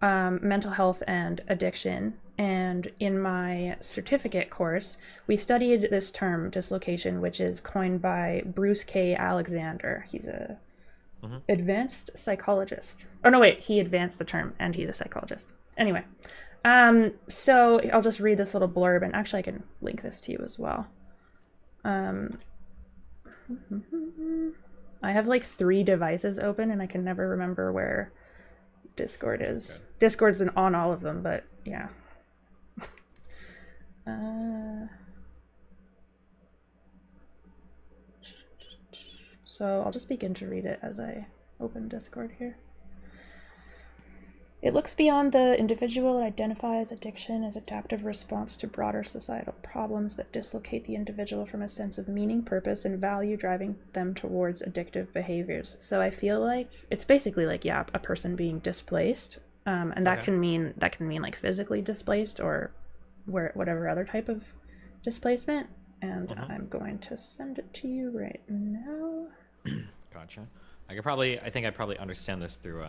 mental health and addiction, and in my certificate course, we studied this term dislocation, which is coined by Bruce K. Alexander. He's a advanced psychologist. Oh no, wait, he advanced the term and he's a psychologist. Anyway, so I'll just read this little blurb, and actually I can link this to you as well. I have like 3 devices open and I can never remember where Discord is. Okay. Discord's on all of them, but yeah. So I'll just begin to read it as I open Discord here. It looks beyond the individual and identifies addiction as adaptive response to broader societal problems that dislocate the individual from a sense of meaning, purpose, and value, driving them towards addictive behaviors. So I feel like it's basically like, yeah, a person being displaced, and that can mean like physically displaced or whatever other type of displacement. And I'm going to send it to you right now. Gotcha. I think I probably understand this through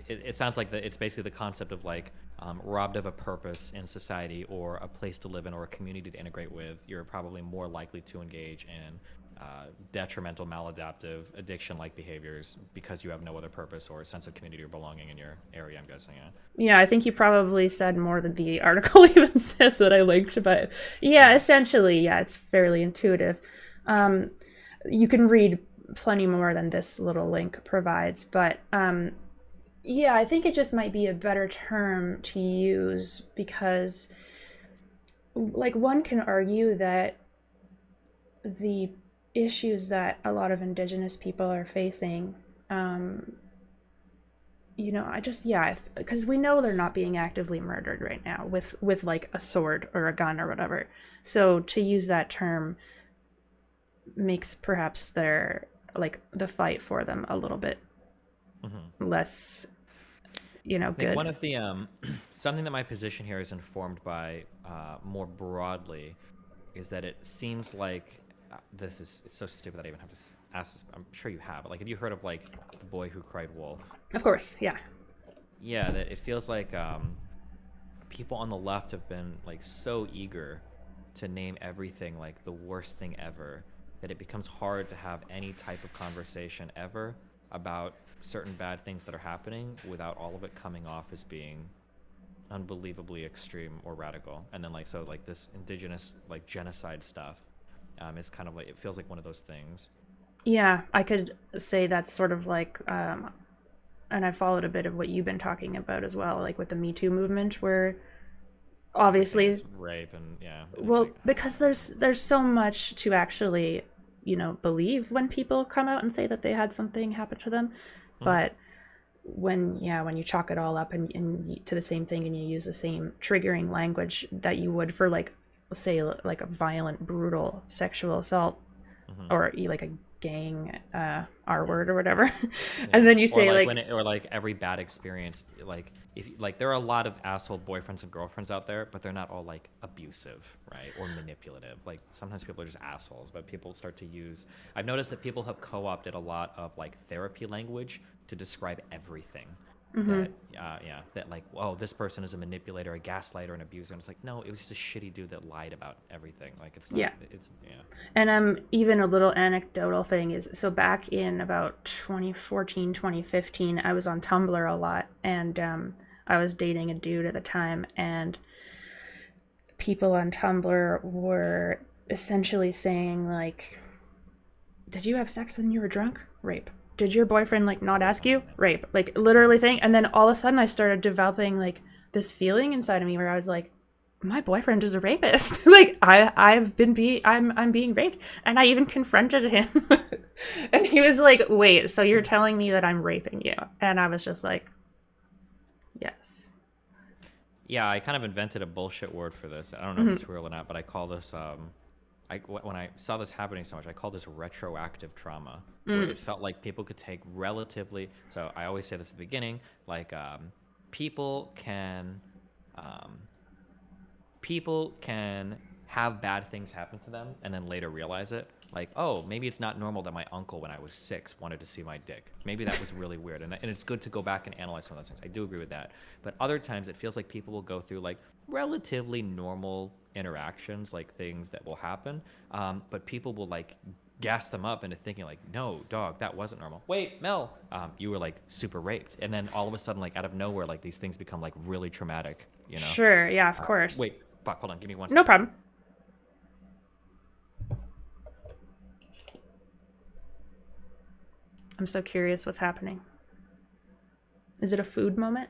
it sounds like it's basically the concept of like robbed of a purpose in society or a place to live in or a community to integrate with. You're probably more likely to engage in detrimental, maladaptive, addiction-like behaviors because you have no other purpose or a sense of community or belonging in your area, I'm guessing. Yeah, I think you probably said more than the article even says that I linked, but yeah, essentially, yeah, it's fairly intuitive. You can read plenty more than this little link provides, but yeah, I think it just might be a better term to use because, like, one can argue that the issues that a lot of Indigenous people are facing. Um, I just, yeah, because we know they're not being actively murdered right now with like a sword or a gun or whatever. So to use that term makes perhaps their like the fight for them a little bit less, I think good. one of the something that my position here is informed by more broadly is that it seems like this is it's so stupid that I even have to ask this. I'm sure you have, but like, have you heard of like the boy who cried wolf? Of course, yeah. Yeah, that it feels like people on the left have been like so eager to name everything like the worst thing ever that it becomes hard to have any type of conversation ever about certain bad things that are happening without all of it coming off as being unbelievably extreme or radical. And then like so like this indigenous like genocide stuff is kind of like it feels like one of those things. Yeah, I could say that's sort of like, and I followed a bit of what you've been talking about as well, like with the Me Too movement, where Everything obviously, is rape and yeah, and it's well, like because there's so much to actually, believe when people come out and say that they had something happen to them, mhm. but when you chalk it all up and to the same thing and you use the same triggering language that you would for like, let's say like a violent, brutal sexual assault Mhm. or like a gang R word or whatever, and Yeah. then you Or say like like, when it, or like every bad experience, like if like there are a lot of asshole boyfriends and girlfriends out there, but they're not all like abusive, right? Or manipulative. Like sometimes people are just assholes, but people start to use I've noticed that people have co-opted a lot of like therapy language to describe everything. mm-hmm. That yeah, that like, oh, this person is a manipulator, a gaslighter, an abuser, and it's like, no, it was just a shitty dude that lied about everything. Like it's not Yeah. it's yeah. And even a little anecdotal thing is, so back in about 2014, 2015, I was on Tumblr a lot, and I was dating a dude at the time, and people on Tumblr were essentially saying like, did you have sex when you were drunk? Rape. Did your boyfriend like not ask you? Rape. Like literally thing. And then all of a sudden I started developing like this feeling inside of me where I was like, my boyfriend is a rapist. Like I'm being raped. And I even confronted him. And he was like, wait, so you're telling me that I'm raping you? And I was just like, yes. Yeah, I kind of invented a bullshit word for this. I don't know if Mm-hmm. it's real or not, but I call this when I saw this happening so much, I call this retroactive trauma, where Mm. it felt like people could take relatively. So I always say this at the beginning, like people can um, people can have bad things happen to them and then later realize it. Like, oh, maybe it's not normal that my uncle, when I was 6, wanted to see my dick. Maybe that was really weird. And it's good to go back and analyze some of those things. I do agree with that. But other times it feels like people will go through like relatively normal interactions, like things that will happen. But people will like gas them up into thinking like, no, dog, that wasn't normal. Wait, Mel, you were like super raped. And then all of a sudden, like out of nowhere, like these things become like really traumatic, you know? Sure. Yeah, of course. Wait, fuck, hold on, give me one No second. problem. I'm so curious what's happening. Is it a food moment?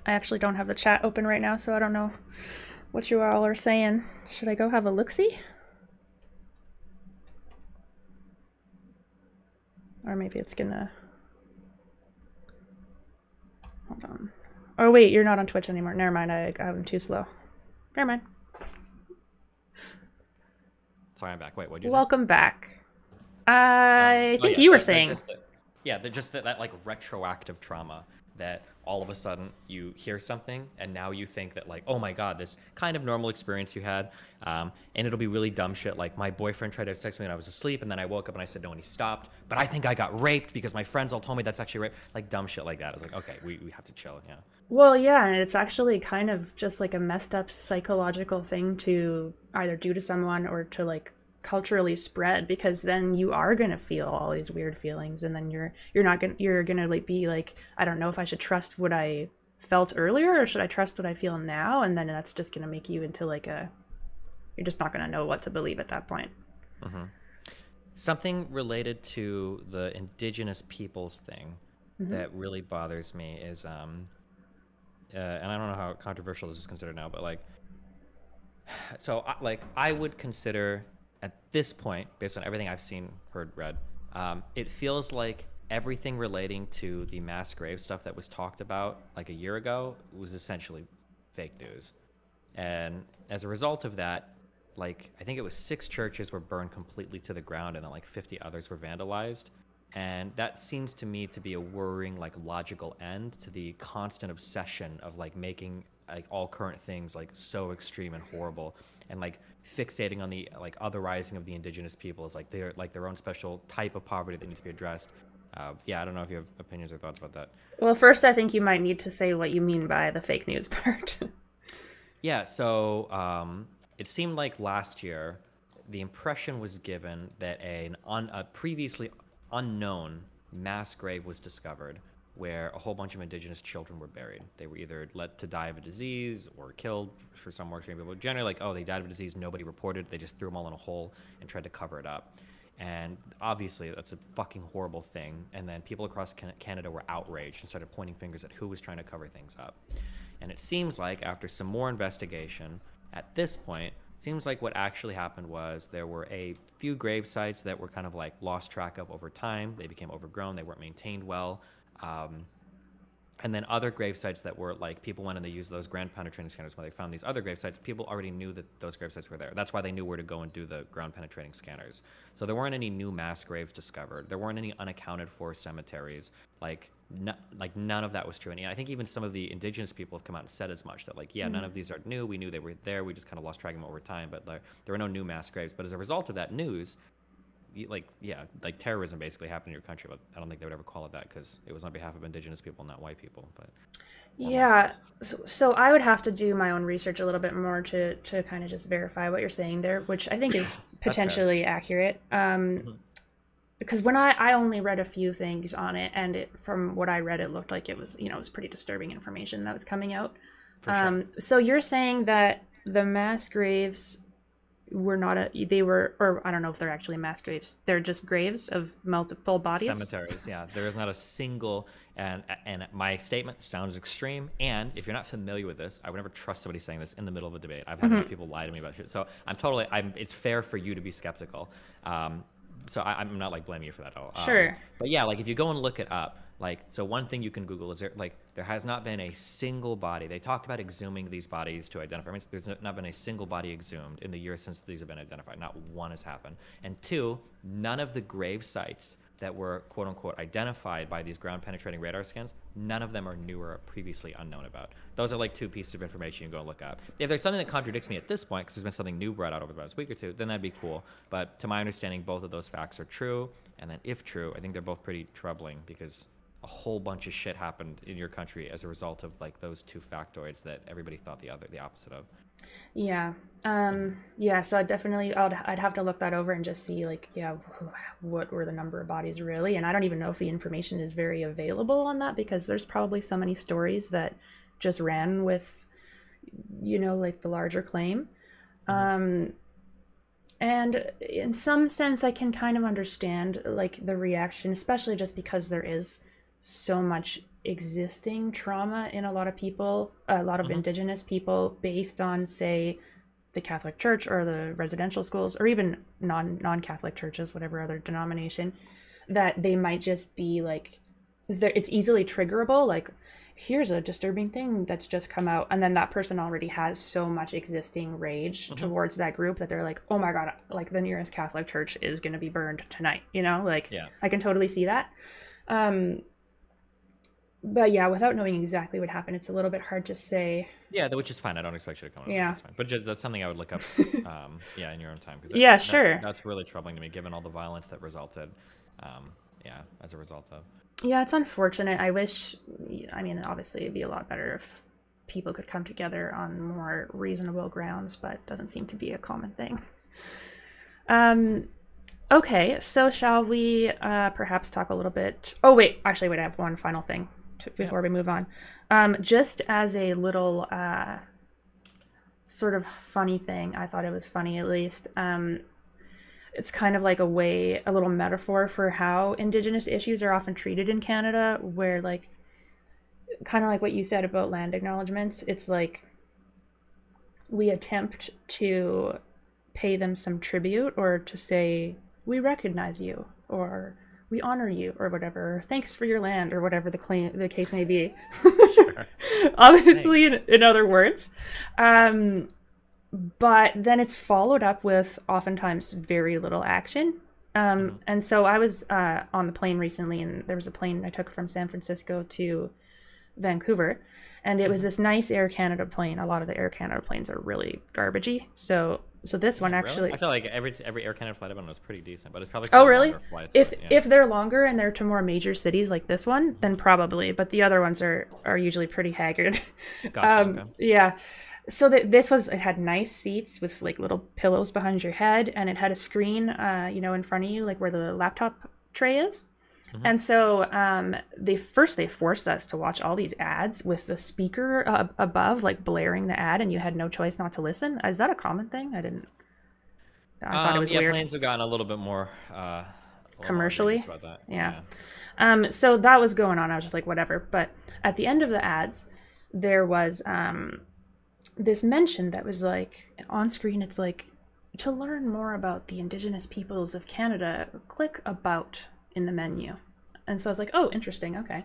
I actually don't have the chat open right now, so I don't know what you all are saying. Should I go have a look-see? Or maybe it's gonna... Hold on. Oh, wait, you're not on Twitch anymore. Never mind, I'm too slow. Never mind. Sorry, I'm back. Wait, what'd you say? Welcome back. I think Yeah, you were that saying... just yeah, that like retroactive trauma that all of a sudden you hear something and now you think that like, oh my god, this kind of normal experience you had, and it'll be really dumb shit like my boyfriend tried to have sex with me when I was asleep and then I woke up and I said no and he stopped, but I think I got raped because my friends all told me that's actually rape, like dumb shit like that. I was like, okay, we have to chill, yeah. Well, yeah, and it's actually kind of just like a messed up psychological thing to either do to someone or to like culturally spread, because then you are going to feel all these weird feelings, and then you're going to like be like, I don't know if I should trust what I felt earlier or should I trust what I feel now, and then that's just going to make you into like you're just not going to know what to believe at that point. Mm-hmm. Something related to the indigenous peoples thing that really bothers me is and I don't know how controversial this is considered now, but like So like I would consider at this point, based on everything I've seen, heard, read, it feels like everything relating to the mass grave stuff that was talked about like a year ago was essentially fake news. And as a result of that, like I think it was 6 churches were burned completely to the ground, and then like 50 others were vandalized. And that seems to me to be a worrying, like, logical end to the constant obsession of like making like all current things like so extreme and horrible, and like fixating on the like otherizing of the indigenous people as like they're like their own special type of poverty that needs to be addressed. Yeah, I don't know if you have opinions or thoughts about that. Well, first, I think you might need to say what you mean by the fake news part. Yeah, so it seemed like last year the impression was given that a previously unknown mass grave was discovered where a whole bunch of indigenous children were buried. They were either let to die of a disease or killed for some more extreme people. Generally, like, oh, they died of a disease, nobody reported. They just threw them all in a hole and tried to cover it up. And obviously, that's a fucking horrible thing. And then people across Canada were outraged and started pointing fingers at who was trying to cover things up. And it seems like after some more investigation, at this point, seems like what actually happened was there were a few grave sites that were kind of like lost track of over time. They became overgrown. They weren't maintained well. Um, and then other grave sites that were like people went and they used those ground penetrating scanners when they found these other grave sites. People already knew that those grave sites were there. That's why they knew where to go and do the ground penetrating scanners. So there weren't any new mass graves discovered. There weren't any unaccounted for cemeteries. Like none of that was true. And I think even some of the indigenous people have come out and said as much, that like, yeah, none of these are new. We knew they were there. We just kind of lost track of them over time. But there were no new mass graves. But as a result of that news, like terrorism basically happened in your country. But I don't think they would ever call it that because it was on behalf of indigenous people, not white people. But Yeah, so I would have to do my own research a little bit more to kind of just verify what you're saying there, which I think is That's fair. potentially accurate. Mhm. Because when I only read a few things on it, and from what I read, it looked like it was, it was pretty disturbing information that was coming out. For sure. So you're saying that the mass graves were not they were, or I don't know if they're actually mass graves. They're just graves of multiple bodies. Cemeteries, yeah. There is not a single, and my statement sounds extreme. And if you're not familiar with this, I would never trust somebody saying this in the middle of a debate. I've had enough people lie to me about shit. So it's fair for you to be skeptical. So I'm not like blaming you for that at all. Sure. But yeah, like if you go and look it up, like, so one thing you can Google is there has not been a single body. They talked about exhuming these bodies to identify. I mean, there's not been a single body exhumed in the years since these have been identified. Not one has happened. And two, none of the grave sites that were quote unquote identified by these ground penetrating radar scans, none of them are new or previously unknown about. Those are like two pieces of information you can go and look up. If there's something that contradicts me at this point, because there's been something new brought out over the past week or two, then that'd be cool. But to my understanding, both of those facts are true. And then if true, I think they're both pretty troubling because a whole bunch of shit happened in your country as a result of like those two factoids that everybody thought the opposite of. Yeah. Yeah, so I'd have to look that over and just see like, yeah, what were the number of bodies really? And I don't even know if the information is very available on that because there's probably so many stories that just ran with, like the larger claim. And in some sense, I can kind of understand like the reaction, especially just because there is so much existing trauma in a lot of people, a lot of indigenous people, based on, say, the Catholic Church or the residential schools, or even non-Catholic churches, whatever other denomination, that they might just be like, it's easily triggerable. Like, here's a disturbing thing that's just come out, and then that person already has so much existing rage towards that group that they're like, oh my god, like the nearest Catholic church is going to be burned tonight, like, yeah. I can totally see that. But yeah, without knowing exactly what happened, it's a little bit hard to say. Yeah, which is fine. I don't expect you to come on. Yeah. That's fine. But that's something I would look up, yeah, in your own time. Yeah, sure. That's really troubling to me, given all the violence that resulted, as a result of. Yeah, it's unfortunate. I wish, obviously it'd be a lot better if people could come together on more reasonable grounds, but it doesn't seem to be a common thing. Okay, so shall we perhaps talk a little bit... Oh, wait, I have one final thing before we move on. Just as a little sort of funny thing, I thought it was funny at least, it's kind of like a little metaphor for how Indigenous issues are often treated in Canada, where like, kind of like what you said about land acknowledgements, it's like we attempt to pay them some tribute or to say, we recognize you, or we honor you, or whatever, or thanks for your land, or whatever the case may be. Sure. Obviously, Thanks. in other words. But then it's followed up with oftentimes very little action. Hmm. And so I was on the plane recently, and there was a plane I took from San Francisco to Vancouver, and it was Hmm. this nice Air Canada plane. A lot of the Air Canada planes are really garbagey. So this one Yeah, really? I actually. feel like every Air Canada flight I've been on was pretty decent, but it's probably because Oh, they're really? longer flights. If But yeah. if they're longer and they're to more major cities like this one, then probably. But the other ones are usually pretty haggard. Gotcha. Okay. Yeah. So this was, it had nice seats with like little pillows behind your head, and it had a screen, in front of you, like where the laptop tray is. Hmm. And so they forced us to watch all these ads with the speaker above, like blaring the ad, and you had no choice not to listen. Is that a common thing? I thought it was Yeah, weird. planes have gotten a little bit more, a little more egregious Commercially. about that. Yeah. Yeah. So that was going on. I was just like, whatever. But at the end of the ads, there was this mention that was like on screen. It's like, to learn more about the Indigenous peoples of Canada, click About in the menu. And so I was like, oh, interesting. Okay.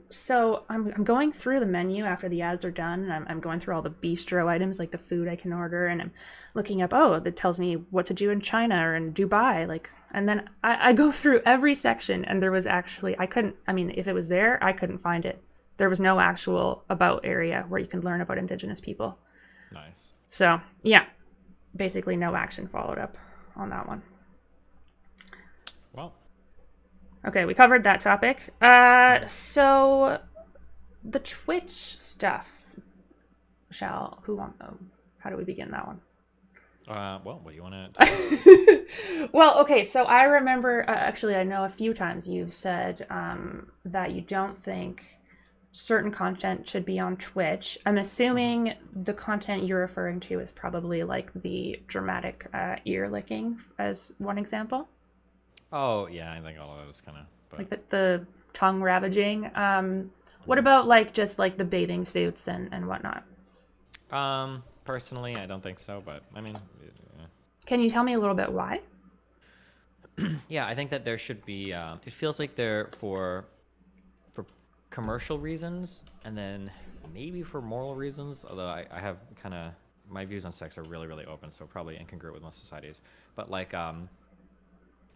So I'm going through the menu after the ads are done, and I'm going through all the bistro items, like the food I can order, and I'm looking up, oh, that tells me what to do in China or in Dubai. Like, and then I go through every section, and there was actually, if it was there, I couldn't find it. There was no actual About area where you can learn about Indigenous people. Nice. So, yeah, basically no action followed up on that one. Well. Okay, we covered that topic. So the Twitch stuff. How do we begin that one? Well, what do you want to? Well, okay, so I remember, actually, I know a few times you've said that you don't think certain content should be on Twitch. I'm assuming the content you're referring to is probably like the dramatic ear licking as one example. Oh yeah, I think all of those kind of. But Like the tongue ravaging. What about like just like the bathing suits and whatnot? personally, I don't think so. But I mean, Can you tell me a little bit why? yeah, I think that there should be. It feels like they're for commercial reasons, and then maybe for moral reasons. Although I have kind of my views on sex are really really open, so probably incongruent with most societies. But like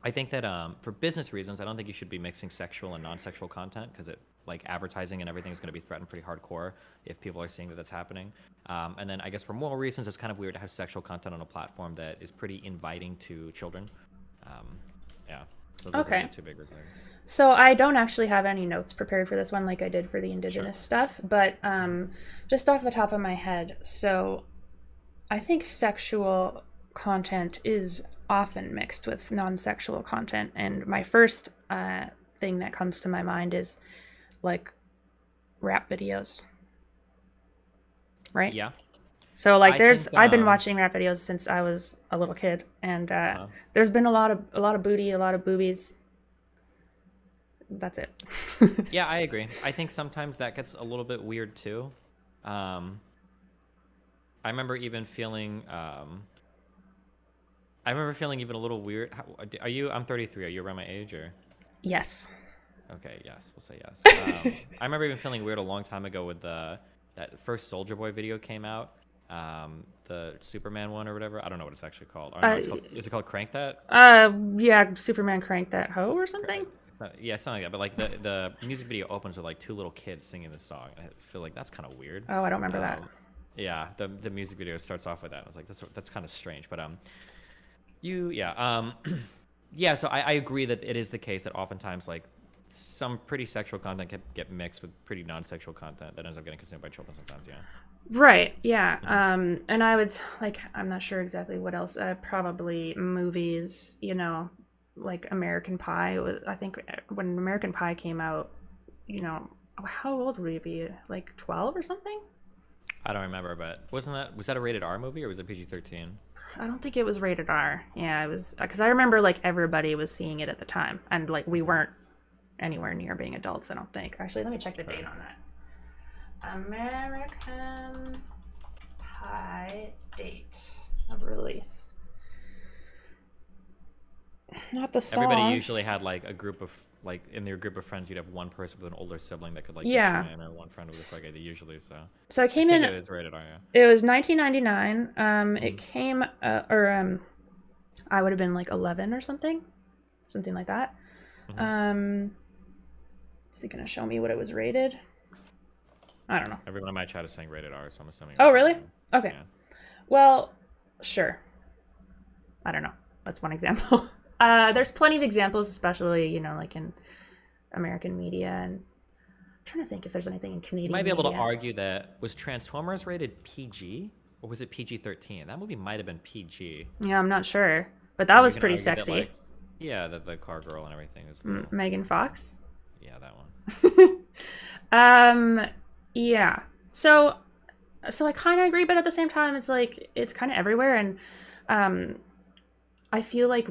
I think that for business reasons, I don't think you should be mixing sexual and non-sexual content because it like advertising and everything is going to be threatened pretty hardcore if people are seeing that that's happening. And then I guess for moral reasons, it's kind of weird to have sexual content on a platform that is pretty inviting to children. Um, yeah, so those are Okay. the two big reasons. So I don't actually have any notes prepared for this one like I did for the Sure. Indigenous stuff, but just off the top of my head, so I think sexual content is often mixed with non-sexual content, and my first thing that comes to my mind is like rap videos, right? Yeah, So like I there's think. I've been watching rap videos since I was a little kid, and there's been a lot of booty, a lot of boobies. That's it. Yeah, I agree. I think sometimes that gets a little bit weird too. Um, I remember even feeling. I remember feeling even a little weird. Are you? I'm 33. Are you around my age or? Yes. Okay, yes, we'll say yes. I remember even feeling weird a long time ago with that first Soldier Boy video came out, the Superman one or whatever. I don't know what it's actually called. Or no, is it called Crank That? Yeah, Superman cranked that hoe or something. Yeah, something like that. But like the music video opens with like two little kids singing the song. I feel like that's kind of weird. Oh, I don't remember that. Yeah, the music video starts off with that. I was like, that's kind of strange. But yeah. Yeah. So I agree that it is the case that oftentimes like some pretty sexual content can get mixed with pretty non-sexual content that ends up getting consumed by children sometimes. Yeah. Right. Yeah. And I would like, I'm not sure exactly what else. Probably movies. Like American Pie. I think when American Pie came out, how old would you be? Like 12 or something? I don't remember, but was that a rated R movie or was it PG-13? I don't think it was rated R. Yeah, it was because I remember like everybody was seeing it at the time, and like we weren't anywhere near being adults. I don't think. Actually, let me check the date on that. American hentai date of release. Not the song. Everybody usually had like a group of like in their group of friends, you'd have one person with an older sibling that could like get you in, or one friend with a fucking usually. So it came I in. think it was rated R. Yeah. It was 1999. It came I would have been like 11 or something like that. Is it gonna show me what it was rated? I don't know. Everyone in my chat is saying rated R, so I'm assuming. Oh, really? Okay. Yeah. Well, sure. I don't know. That's one example. There's plenty of examples, especially, you know, like in American media, and I'm trying to think if there's anything in Canadian You might be able media. to argue that was Transformers rated PG or was it PG-13? That movie might have been PG. Yeah, I'm not sure, but that was pretty sexy. That, like, yeah, the car girl and everything is Megan Fox. Yeah, that one. Yeah. So I kind of agree, but at the same time, it's like it's kind of everywhere, and I feel like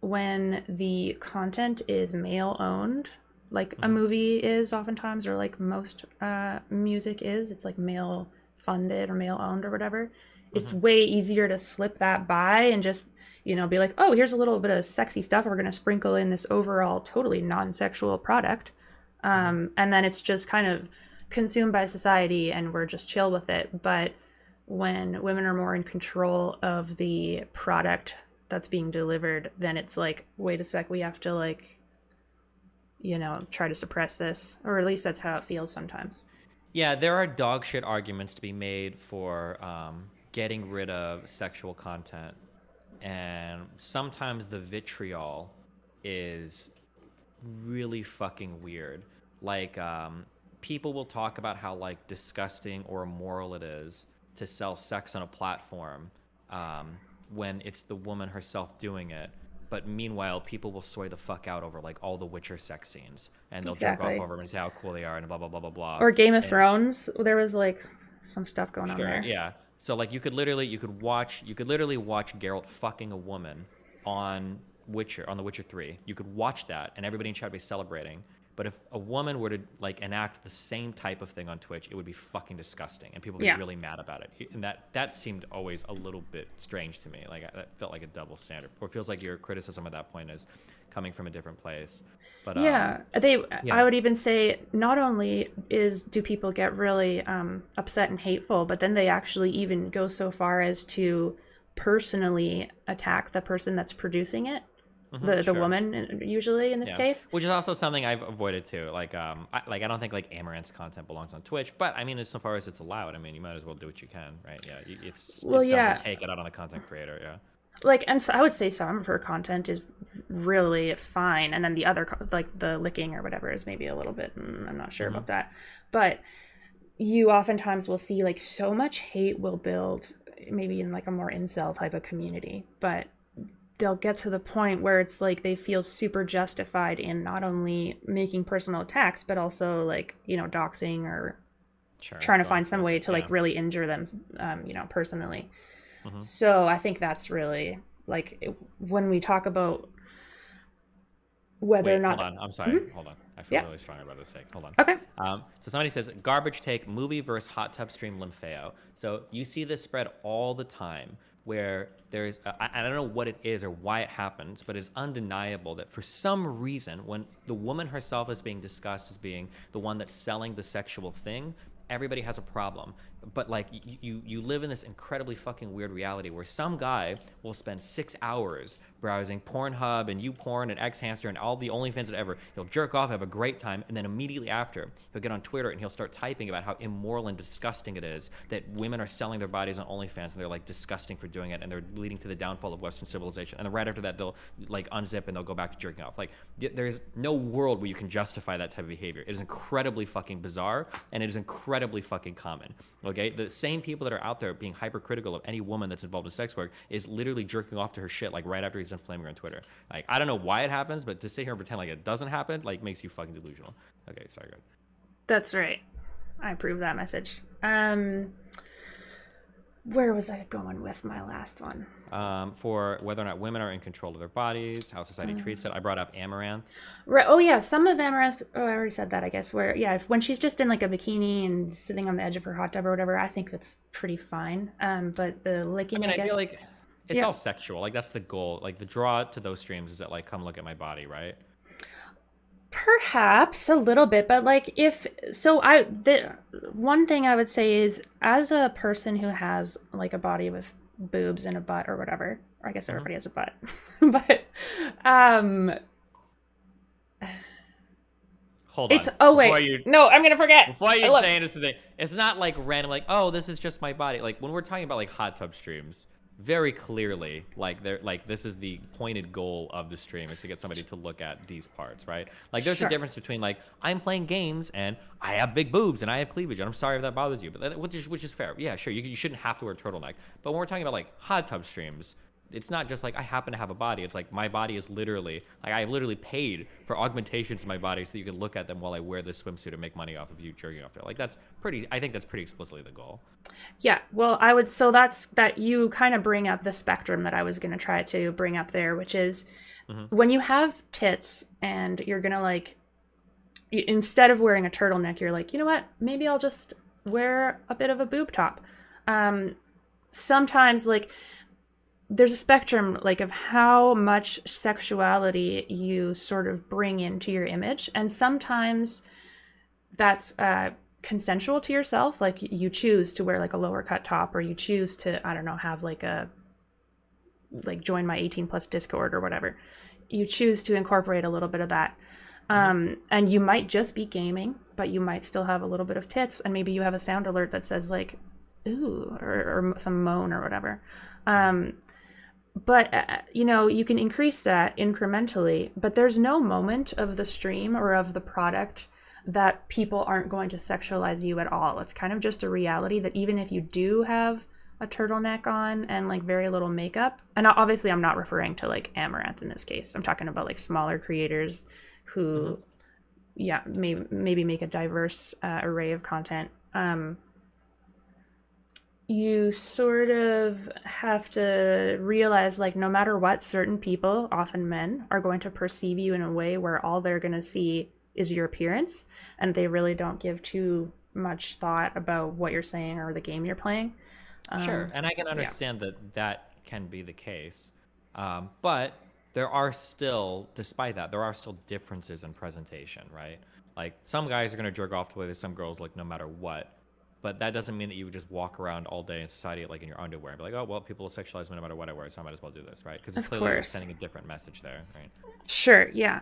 when the content is male owned, like a movie is oftentimes, or like most music is, it's like male funded or male owned or whatever. It's way easier to slip that by and just, you know, be like, oh, here's a little bit of sexy stuff. We're going to sprinkle in this overall totally non-sexual product. And then it's just kind of consumed by society and we're just chill with it. But when women are more in control of the product that's being delivered, then it's like, wait a sec, we have to, like, you know, try to suppress this, or at least that's how it feels sometimes. Yeah, there are dog shit arguments to be made for getting rid of sexual content, and sometimes the vitriol is really fucking weird. Like, people will talk about how, like, disgusting or immoral it is to sell sex on a platform when it's the woman herself doing it. But meanwhile, people will soy the fuck out over, like, all the Witcher sex scenes, and they'll jerk off over them and say how cool they are and blah blah blah blah blah. Or Game of Thrones, there was like some stuff going on there. Yeah. So like you could literally watch Geralt fucking a woman on The Witcher 3. You could watch that, and everybody in chat would be celebrating. But if a woman were to like enact the same type of thing on Twitch, it would be fucking disgusting, and people would be really mad about it. And that seemed always a little bit strange to me. Like that felt like a double standard, or it feels like your criticism at that point is coming from a different place. But I would even say not only do people get really upset and hateful, but then they actually even go so far as to personally attack the person that's producing it. The woman, usually in this case, which is also something I've avoided too. Like, I don't think like Amaranth's content belongs on Twitch, but I mean, as far as it's allowed, I mean, you might as well do what you can, right? Yeah, it's dumb to take it out on the content creator. Yeah, like, and so I would say some of her content is really fine, and then the other, like the licking or whatever, is maybe a little bit. I'm not sure about that, but you oftentimes will see like so much hate will build, maybe in like a more incel type of community, but they'll get to the point where it's like they feel super justified in not only making personal attacks, but also like, you know, doxing or trying to find some way to like really injure them, you know, personally. So I think that's really like when we talk about whether or not. Hold on, I'm sorry. Hold on. I feel really strong about this take. Hold on. Okay. So somebody says garbage take movie versus hot tub stream Lympheo. So you see this spread all the time, where there's, I don't know what it is or why it happens, but it's undeniable that for some reason, when the woman herself is being discussed as being the one that's selling the sexual thing, everybody has a problem. But like you live in this incredibly fucking weird reality where some guy will spend 6 hours browsing Pornhub and YouPorn and XHamster and all the OnlyFans that ever. He'll jerk off, have a great time, and then immediately after he'll get on Twitter and he'll start typing about how immoral and disgusting it is that women are selling their bodies on OnlyFans and they're like disgusting for doing it and they're leading to the downfall of Western civilization. And then right after that they'll like unzip and they'll go back to jerking off. Like there's no world where you can justify that type of behavior. It is incredibly fucking bizarre and it is incredibly fucking common. Okay, the same people that are out there being hypercritical of any woman that's involved in sex work is literally jerking off to her shit like right after he's done flaming her on Twitter. Like I don't know why it happens, but to sit here and pretend like it doesn't happen like makes you fucking delusional. Okay, sorry, go ahead. That's right. I approve that message. Where was I going with my last one? For whether or not women are in control of their bodies, how society treats it. I brought up Amaranth. Right. Oh yeah, some of Amaranth. Oh, I already said that. I guess where when she's just in like a bikini and sitting on the edge of her hot tub or whatever, I think that's pretty fine. But the I licking, mean, I I feel guess. like it's Yeah. all sexual. Like that's the goal. Like the draw to those streams is that like, come look at my body, right? Perhaps a little bit, but like if so, I the one thing I would say is as a person who has like a body with boobs and a butt or whatever, or I guess Hmm. everybody has a butt, but um, Hold it's on. oh wait, no, I'm gonna forget. Before I you love say anything, it's not like random, like, oh, this is just my body. Like when we're talking about like hot tub streams, very clearly, like they're like this is the pointed goal of the stream is to get somebody to look at these parts, right? Like there's a sure. difference between like I'm playing games and I have big boobs and I have cleavage and I'm sorry if that bothers you, but which is fair. Yeah, sure, you shouldn't have to wear a turtleneck. But when we're talking about like hot tub streams, it's not just like I happen to have a body. It's like my body is literally like I literally paid for augmentations in my body so that you can look at them while I wear this swimsuit and make money off of you jerking off there. Like that's pretty. I think that's pretty explicitly the goal. Yeah, well, I would. So that's that you kind of bring up the spectrum that I was going to try to bring up there, which is Hmm. when you have tits and you're going to like, instead of wearing a turtleneck, you're like, you know what? Maybe I'll just wear a bit of a boob top. Um, Sometimes, like, there's a spectrum, like, of how much sexuality you sort of bring into your image. And sometimes that's consensual to yourself, like you choose to wear like a lower cut top, or you choose to, I don't know, have like a like join my 18 plus discord or whatever. You choose to incorporate a little bit of that. Hmm. And you might just be gaming, but you might still have a little bit of tits, and maybe you have a sound alert that says like ooh, or some moan or whatever. Hmm. um, but you know, you can increase that incrementally, but there's no moment of the stream or of the product that people aren't going to sexualize you at all. It's kind of just a reality that even if you do have a turtleneck on and like very little makeup, and obviously I'm not referring to like Amaranth in this case, I'm talking about like smaller creators Hmm. who yeah maybe make a diverse array of content. You sort of have to realize like no matter what, certain people, often men, are going to perceive you in a way where all they're going to see is your appearance, and they really don't give too much thought about what you're saying or the game you're playing. Sure, um, and I can yeah, understand that that can be the case, but there are still, despite that, there are still differences in presentation, right? Like some guys are gonna jerk off to the way some girls look, no matter what. But that doesn't mean that you would just walk around all day in society like in your underwear and be like, oh well, people will sexualize me no matter what I wear, so I might as well do this, right? Because of clearly you're course. sending a different message there, right? Sure, yeah.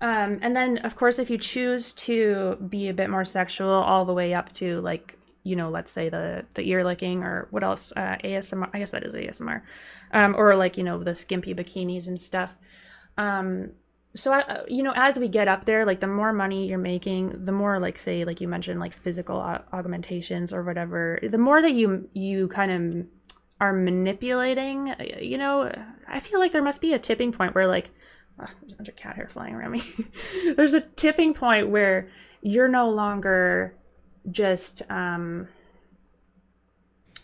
And then, of course, if you choose to be a bit more sexual, all the way up to like, you know, let's say the ear licking or what else, ASMR. I guess that is ASMR, or like you know the skimpy bikinis and stuff. Um, so you know, as we get up there, like the more money you're making, the more like say like you mentioned like physical augmentations or whatever, the more that you kind of are manipulating. You know, I feel like there must be a tipping point where like there's a bunch of cat hair flying around me. There's a tipping point where you're no longer just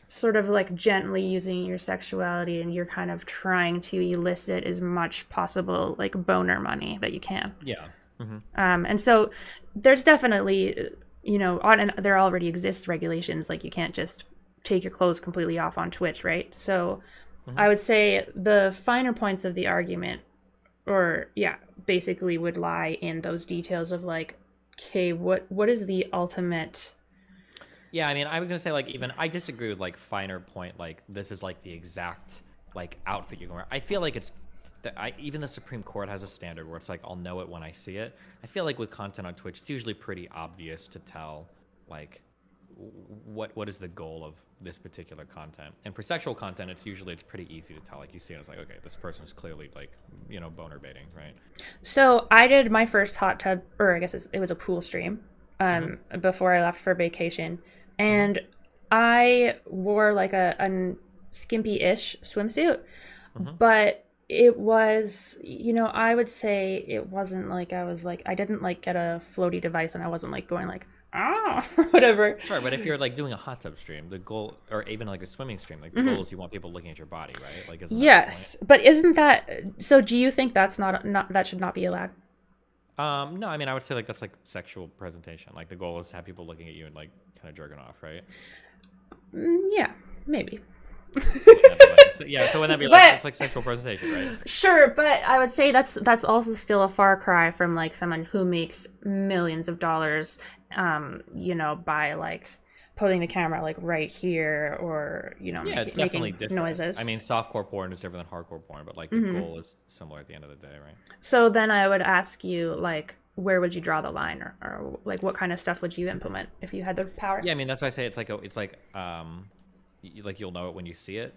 sort of like gently using your sexuality, and you're kind of trying to elicit as much possible like boner money that you can. Yeah. Hmm. And so there's definitely, you know, and there already exists regulations, like you can't just take your clothes completely off on Twitch, right? So Hmm. I would say the finer points of the argument, or yeah, basically would lie in those details of like, okay, what is the ultimate? Yeah, I mean, I was gonna say like even I disagree with like finer point like this is like the exact like outfit you can wear. I feel like it's that even the Supreme Court has a standard where it's like I'll know it when I see it. I feel like with content on Twitch, it's usually pretty obvious to tell like what is the goal of this particular content. And for sexual content, it's pretty easy to tell. Like you see it, it's like okay, this person is clearly like boner baiting, right? So I did my first hot tub, or I guess it was a pool stream, Mm-hmm. before I left for vacation, Mm-hmm. and I wore like a skimpy-ish swimsuit, Mm-hmm. but it was, I would say it wasn't like I didn't like get a floaty device and I wasn't like going like, ah, whatever. Sure, but if you're like doing a hot tub stream, the goal, or even like a swimming stream, like the goal is you want people looking at your body, right? Like, isn't that the point? Yes, but isn't that so? Do you think that's not that should not be allowed? No, I mean, I would say like that's like sexual presentation. Like the goal is to have people looking at you and like kind of jerking off, right? Yeah, maybe. So wouldn't that be like it's like sexual presentation, right? Sure, but I would say that's also still a far cry from like someone who makes millions of dollars, by like putting the camera like right here or It's definitely making different. noises. I mean, softcore porn is different than hardcore porn, but like the goal is similar at the end of the day, right? So then I would ask you like, where would you draw the line, or like what kind of stuff would you implement if you had the power? Yeah, I mean that's why I say it's like like you'll know it when you see it.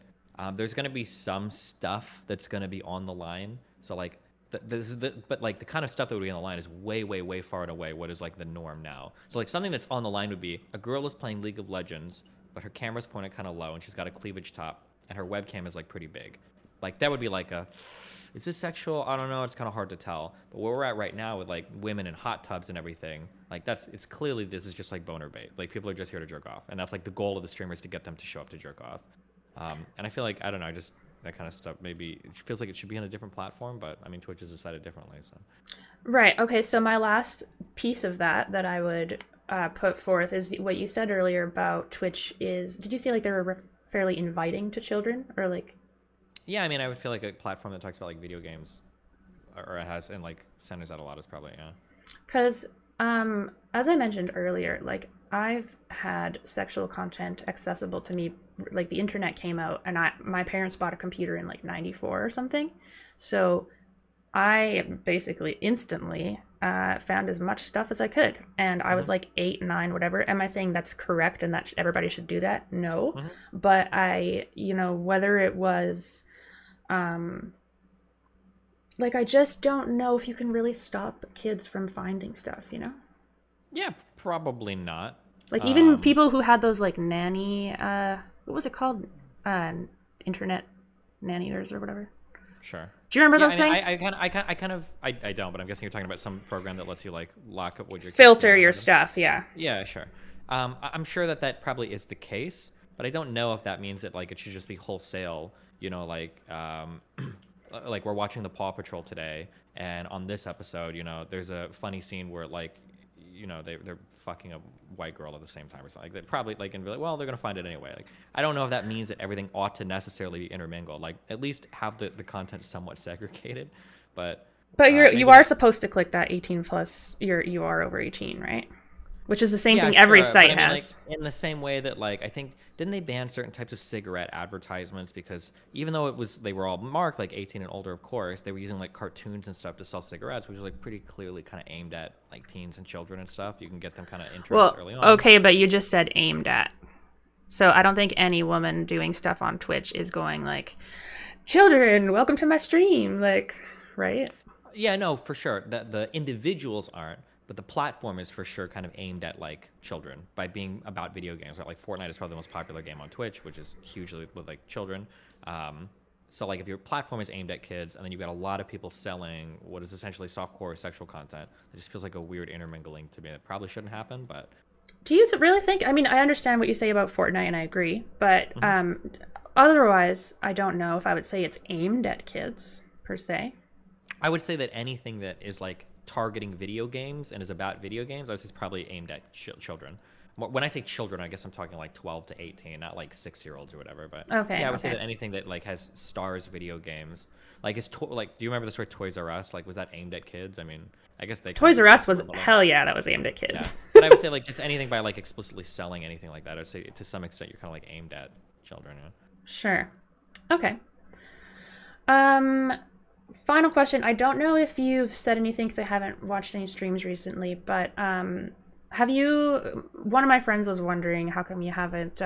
There's gonna be some stuff that's gonna be on the line. So like but like the kind of stuff that would be on the line is way, way, way far and away what is like the norm now. So like something that's on the line would be a girl is playing League of Legends, but her camera's pointed kind of low and she's got a cleavage top and her webcam is like pretty big. Like that would be like is this sexual? I don't know. It's kind of hard to tell. But where we're at right now with like women in hot tubs and everything, like it's clearly this is just like boner bait. Like people are just here to jerk off, and that's like the goal of the streamers to get them to show up to jerk off. And I feel like I don't know, just that kind of stuff. Maybe it feels like it should be on a different platform, but I mean Twitch has decided differently. So Right. Okay. So my last piece of that I would put forth is what you said earlier about Twitch. Did you say like they were fairly inviting to children, or like? Yeah, I mean, I would feel like a platform that talks about like video games, or it has and like centers that a lot is probably Because as I mentioned earlier, like I've had sexual content accessible to me, like the internet came out, and my parents bought a computer in like '94 or something, so I basically instantly found as much stuff as I could, and I was like 8, 9, whatever. Am I saying that's correct and that everybody should do that? No, but whether it was. Like I just don't know if you can really stop kids from finding stuff, Yeah, probably not. Like even people who had those like nanny, what was it called? Internet nanniers or whatever. Sure. Do you remember those I things? I don't, but I'm guessing you're talking about some program that lets you like lock up what your filter your stuff. Yeah. Yeah, sure. I'm sure that probably is the case, but I don't know if that means that like it should just be wholesale. Like we're watching the Paw Patrol today, and on this episode, there's a funny scene where like, they're fucking a white girl at the same time or something. Like they probably like and be like, well, they're gonna find it anyway. Like I don't know if that means that everything ought to necessarily be intermingled. Like at least have the content somewhat segregated, but you are supposed to click that 18 plus. You are over 18, right? Which is the same thing every site has. Like, in the same way that, like, I think, didn't they ban certain types of cigarette advertisements because even though they were all marked like 18 and older, of course, they were using like cartoons and stuff to sell cigarettes, which was like pretty clearly kind of aimed at like teens and children and stuff. You can get them kind of interested early on. Okay, but you just said aimed at. So I don't think any woman doing stuff on Twitch is going like, children, welcome to my stream, like, right? Yeah, no, for sure. The individuals aren't. But the platform is for sure kind of aimed at like children by being about video games. Right? Like Fortnite is probably the most popular game on Twitch, which is hugely with like children. So like if your platform is aimed at kids, and then you've got a lot of people selling what is essentially softcore sexual content, it just feels like a weird intermingling to me. That probably shouldn't happen. But do you really think? I mean, I understand what you say about Fortnite, and I agree. But otherwise, I don't know if I would say it's aimed at kids per se. I would say that anything that is like targeting video games and is about video games, I would say it's probably aimed at children. When I say children, I guess I'm talking like 12 to 18, not like 6-year-olds or whatever. But okay, yeah, I would say that anything that like has stars video games, like like, do you remember the story Toys R Us? Like, was that aimed at kids? I mean, I guess they Toys R Us was hell yeah, that was aimed at kids. Yeah. But I would say like just anything by like explicitly selling anything like that, I would say to some extent you're kind of like aimed at children. Yeah. Sure. Okay. Final question. I don't know if you've said anything because I haven't watched any streams recently, but have you... One of my friends was wondering how come you haven't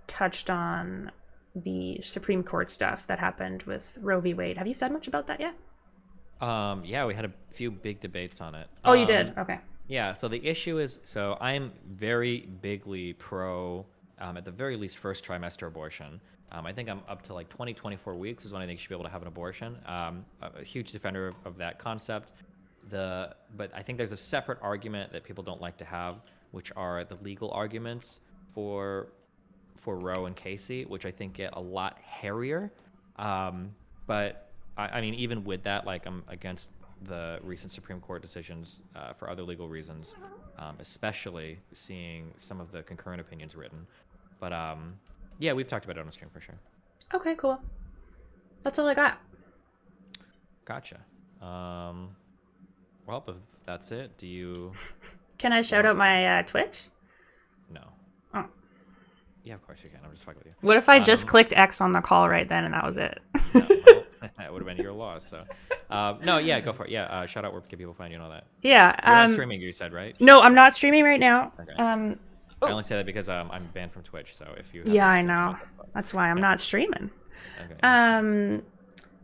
touched on the Supreme Court stuff that happened with Roe v. Wade. Have you said much about that yet? Yeah, we had a few big debates on it. Oh, you did? Okay. Yeah, so the issue is... So I'm very bigly pro, at the very least, first trimester abortion. I think I'm up to like 20, 24 weeks is when I think you should be able to have an abortion. A huge defender of that concept. But I think there's a separate argument that people don't like to have, which are the legal arguments for Roe and Casey, which I think get a lot hairier. But I mean, even with that, like, I'm against the recent Supreme Court decisions for other legal reasons, especially seeing some of the concurrent opinions written. But yeah, we've talked about it on the stream for sure. Okay, cool. That's all I got. Gotcha. Well, if that's it, do you... Can I shout out my Twitch? No. Oh. Yeah, of course you can. I'm just fucking with you. What if I just clicked X on the call right then and that was it? No, well, that would have been your loss. So, no, yeah, go for it. Yeah, shout out where can people find you and all that. Yeah. You're not streaming, you said, right? No, I'm not streaming right now. Okay. I only say that because I'm banned from Twitch. So if you... Yeah, I know. That's why I'm not streaming. Okay.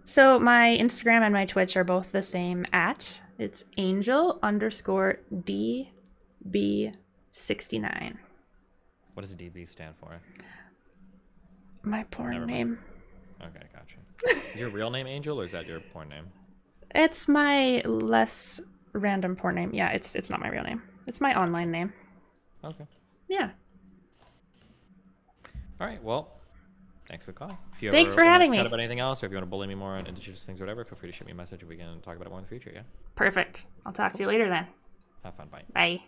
So my Instagram and my Twitch are both the same at. It's Angel_DB69. What does DB stand for? My porn name. Okay, gotcha. Is your real name Angel, or is that your porn name? It's my less random porn name. Yeah, it's not my real name. It's my online name. Okay. Yeah. All right. Well, thanks for calling. If you Thanks for having me. Chat about anything else, or if you want to bully me more on Indigenous things or whatever, feel free to shoot me a message. We can talk about it more in the future. Yeah. Perfect. I'll talk to you later then. Have fun. Bye. Bye.